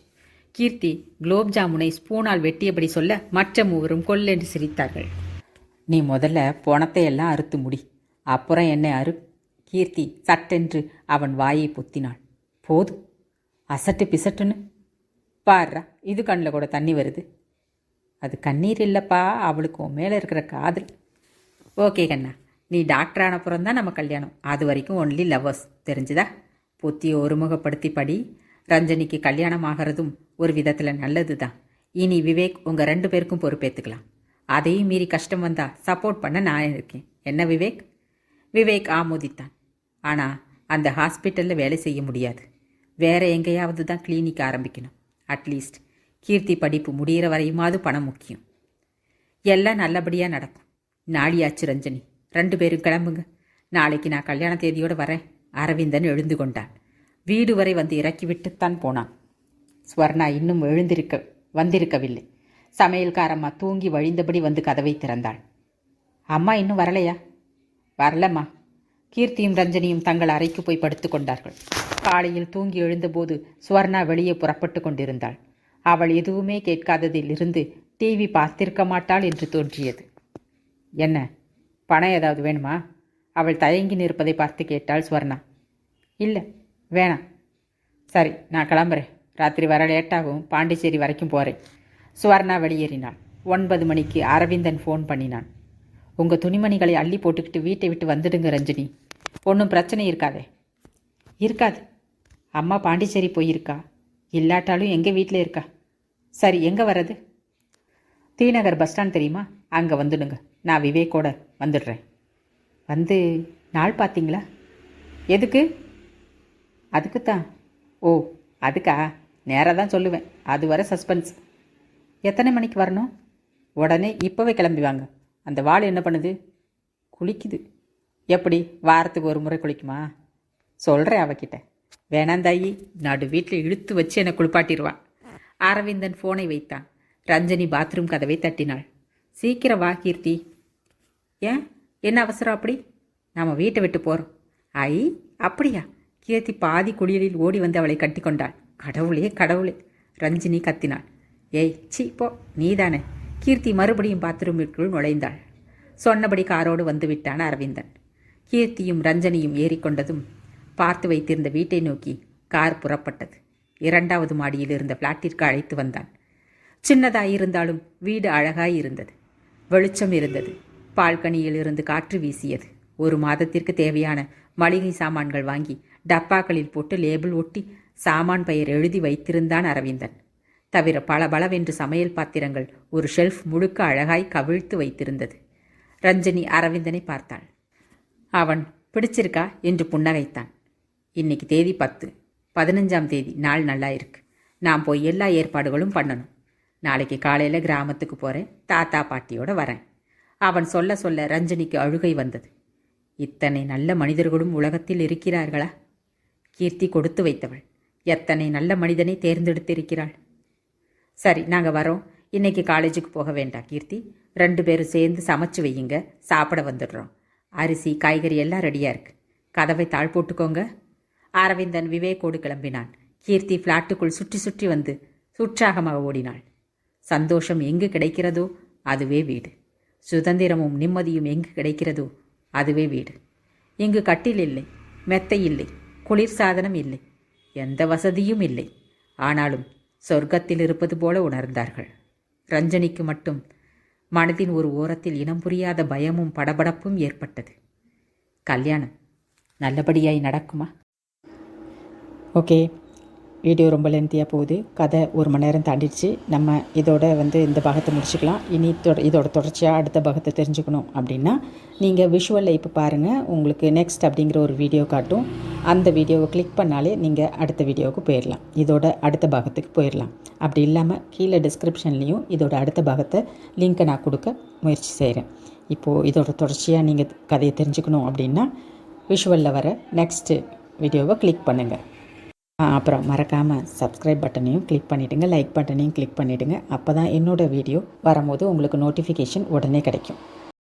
கீர்த்தி குலோப் ஜாமுனை ஸ்பூனால் வெட்டியபடி சொல்ல மற்ற மூவரும் கொல்லென்று சிரித்தார்கள். நீ முதல்ல போனத்தை எல்லாம் அறுத்து முடி, அப்புறம் என்னை கீர்த்தி சட்டென்று அவன் வாயை பொத்தினாள். போதும், அசட்டு பிசட்டுன்னு பாடுறா, இது கண்ணில் கூட தண்ணி வருது. அது கண்ணீர் இல்லைப்பா, அவளுக்கு உன் மேலே இருக்கிற காதல். ஓகே கண்ணா, நீ டாக்டர் ஆனப்புறம் தான் நம்ம கல்யாணம், அது வரைக்கும் ஒன்லி லவ்வர்ஸ், தெரிஞ்சுதா? புத்தியை ஒருமுகப்படுத்தி படி. ரஞ்சனிக்கு கல்யாணம் ஆகிறதும் ஒரு விதத்தில் நல்லது தான். இனி விவேக் உங்கள் 2 பேருக்கும் பொறுப்பேற்றுக்கலாம். அதையும் மீறி கஷ்டம் வந்தால் சப்போர்ட் பண்ண நான் இருக்கேன். என்ன விவேக்? விவேக் ஆமோதித்தான். ஆனால் அந்த ஹாஸ்பிட்டலில் வேலை செய்ய முடியாது. வேற எங்கேயாவது தான் கிளினிக் ஆரம்பிக்கணும். அட்லீஸ்ட் கீர்த்தி படிப்பு முடிகிற வரையுமாவது பணம் முக்கியம். எல்லாம் நல்லபடியாக நடக்கும். நாளியாச்சு ரஞ்சனி, 2 பேரும் கிளம்புங்க. நாளைக்கு நான் கல்யாண தேதியோடு வரேன். அரவிந்தன் எழுந்து கொண்டான். வீடு வரை வந்து இறக்கிவிட்டுத்தான் போனான். ஸ்வர்ணா இன்னும் வந்திருக்கவில்லை. சமையல்காரம்மா தூங்கி வழிந்தபடி வந்து கதவை திறந்தாள். அம்மா இன்னும் வரலையா? வரலம்மா. கீர்த்தியும் ரஞ்சனியும் தங்கள் அறைக்கு போய் படுத்து கொண்டார்கள். காலையில் தூங்கி எழுந்தபோது ஸ்வர்ணா வெளியே புறப்பட்டு கொண்டிருந்தாள். அவள் எதுவுமே கேட்காததில் இருந்து டிவி பார்த்திருக்க மாட்டாள் என்று தோன்றியது. என்ன, பணம் ஏதாவது வேணுமா? அவள் தயங்கி நிற்பதை பார்த்து கேட்டாள் ஸ்வர்ணா. இல்லை, வேணாம். சரி, நான் கிளம்புறேன். ராத்திரி வர லேட்டாகும், பாண்டிச்சேரி வரைக்கும் போகிறேன். ஸ்வர்ணா வெளியேறினாள். 9 மணிக்கு அரவிந்தன் ஃபோன் பண்ணினான். உங்கள் துணிமணிகளை அள்ளி போட்டுக்கிட்டு வீட்டை விட்டு வந்துடுங்க ரஞ்சினி. ஒன்றும் பிரச்சனை இருக்காதே. இருக்காது. அம்மா பாண்டிச்சேரி போயிருக்கா, இல்லாட்டாலும் எங்கள் வீட்டில் இருக்கா. சரி, எங்கே வர்றது? தீநகர் பஸ் ஸ்டாண்ட் தெரியுமா? அங்கே வந்துடுங்க. நான் விவேக்கோட வந்துடுறேன். வந்து நாள் பார்த்தீங்களா? எதுக்கு? அதுக்குத்தான். ஓ, அதுக்கா? நேராக தான் சொல்லுவேன், அது வர சஸ்பென்ஸ். எத்தனை மணிக்கு வரணும்? உடனே இப்போவே கிளம்பி வாங்க. அந்த வாள் என்ன பண்ணுது? குளிக்குது. எப்படி, வாரத்துக்கு ஒரு முறை குளிக்குமா? சொல்கிறேன் அவகிட்ட. வேணாந்தாயி, நடு வீட்டில் இழுத்து வச்சு என்னை குளிப்பாட்டிடுவா. அரவிந்தன் ஃபோனை வைத்தான். ரஞ்சனி பாத்ரூம் கதவை தட்டினாள். சீக்கிரம் வா கீர்த்தி. ஏன், என்ன அவசரம் அப்படி? நாம் வீட்டை விட்டு போகிறோம். ஐ, அப்படியா? கீர்த்தி பாதி குளியலில் ஓடி வந்து அவளை கட்டி கொண்டாள். கடவுளே கடவுளே, ரஞ்சினி கத்தினாள். ஏய் சி போ, நீதானே. கீர்த்தி மறுபடியும் பாத்ரூமிற்குள் நுழைந்தாள். சொன்னபடி காரோடு வந்து விட்டான் அரவிந்தன். கீர்த்தியும் ரஞ்சனியும் ஏறிக்கொண்டதும் பார்த்து வைத்திருந்த வீட்டை நோக்கி கார் புறப்பட்டது. 2வது மாடியில் இருந்த பிளாட்டிற்கு அழைத்து வந்தான். சின்னதாயிருந்தாலும் வீடு அழகாயிருந்தது. வெளிச்சம் இருந்தது. பால்கனியில் இருந்து காற்று வீசியது. 1 மாதத்திற்கு தேவையான மளிகை சாமான்கள் வாங்கி டப்பாக்களில் போட்டு லேபிள் ஒட்டி சாமான் பெயர் எழுதி வைத்திருந்தான் அரவிந்தன். தவிர பளபளவென்று சமையல் பாத்திரங்கள் ஒரு ஷெல்ஃப் முழுக்க அழகாய் கவிழ்த்து வைத்திருந்தது. ரஞ்சனி அரவிந்தனை பார்த்தாள். அவன் பிடிச்சிருக்கா என்று புன்னகைத்தான். இன்னைக்கு தேதி 10, 15ஆம் தேதி நாள் நல்லா இருக்கு. நான் போய் எல்லா ஏற்பாடுகளும் பண்ணணும். நாளைக்கு காலையில் கிராமத்துக்கு போகிறேன், தாத்தா பாட்டியோட வரேன். அவன் சொல்ல சொல்ல ரஞ்சனிக்கு அழுகை வந்தது. இத்தனை நல்ல மனிதர்களும் உலகத்தில் இருக்கிறார்களா? கீர்த்தி கொடுத்து வைத்தவள் எத்தனை நல்ல மனிதனை தேர்ந்தெடுத்திருக்கிறாள். சரி, நாங்கள் வரோம். இன்னைக்கு காலேஜுக்கு போக வேண்டாம் கீர்த்தி. 2 பேரும் சேர்ந்து சமைச்சு வையுங்க, சாப்பிட வந்துடுறோம். அரிசி காய்கறி எல்லாம் ரெடியாக இருக்கு. கதவை தாழ் போட்டுக்கோங்க. அரவிந்தன் விவேக்கோடு கிளம்பினான். கீர்த்தி ஃப்ளாட்டுக்குள் சுற்றி சுற்றி வந்து உற்சாகமாக ஓடினாள். சந்தோஷம் எங்கு கிடைக்கிறதோ அதுவே வீடு. சுதந்திரமும் நிம்மதியும் எங்கு கிடைக்கிறதோ அதுவே வீடு. இங்கு கட்டில் இல்லை, மெத்தை இல்லை, குளிர் சாதனம் இல்லை, எந்த வசதியும் இல்லை. ஆனாலும் சொர்க்கத்தில் இருப்பது போல உணர்ந்தார்கள். ரஞ்சனிக்கு மட்டும் மனதின் ஒரு ஓரத்தில் இனம் புரியாத பயமும் படபடப்பும் ஏற்பட்டது. கல்யாணம் நல்லபடியாய் நடக்குமா? ஓகே, வீடியோ ரொம்ப லென்த்தியாக போகுது. கதை 1 மணி நேரம் தாண்டிடுச்சு. நம்ம இதோட இந்த பாகத்தை முடிச்சுக்கலாம். இனி இதோட தொடர்ச்சியாக அடுத்த பாகத்தை தெரிஞ்சுக்கணும் அப்படின்னா நீங்கள் விஷுவலில் இப்போ பாருங்கள். உங்களுக்கு நெக்ஸ்ட் அப்படிங்கிற ஒரு வீடியோ காட்டும். அந்த வீடியோவை கிளிக் பண்ணாலே நீங்கள் அடுத்த வீடியோவுக்கு போயிடலாம், இதோட அடுத்த பாகத்துக்கு போயிடலாம். அப்படி இல்லாமல் கீழே டிஸ்கிரிப்ஷன்லேயும் இதோட அடுத்த பாகத்தை லிங்க்கை நான் கொடுக்க முயற்சி செய்கிறேன். இப்போது இதோட தொடர்ச்சியாக நீங்கள் கதையை தெரிஞ்சுக்கணும் அப்படின்னா விஷுவலில் வர நெக்ஸ்ட்டு வீடியோவை கிளிக் பண்ணுங்கள். அப்புறம் மறக்காமல் சப்ஸ்கிரைப் பட்டனையும் கிளிக் பண்ணிவிடுங்க, லைக் பட்டனையும் கிளிக் பண்ணிவிடுங்க. அப்போ தான் என்னோடய வீடியோ வரும்போது உங்களுக்கு நோட்டிஃபிகேஷன் உடனே கிடைக்கும்.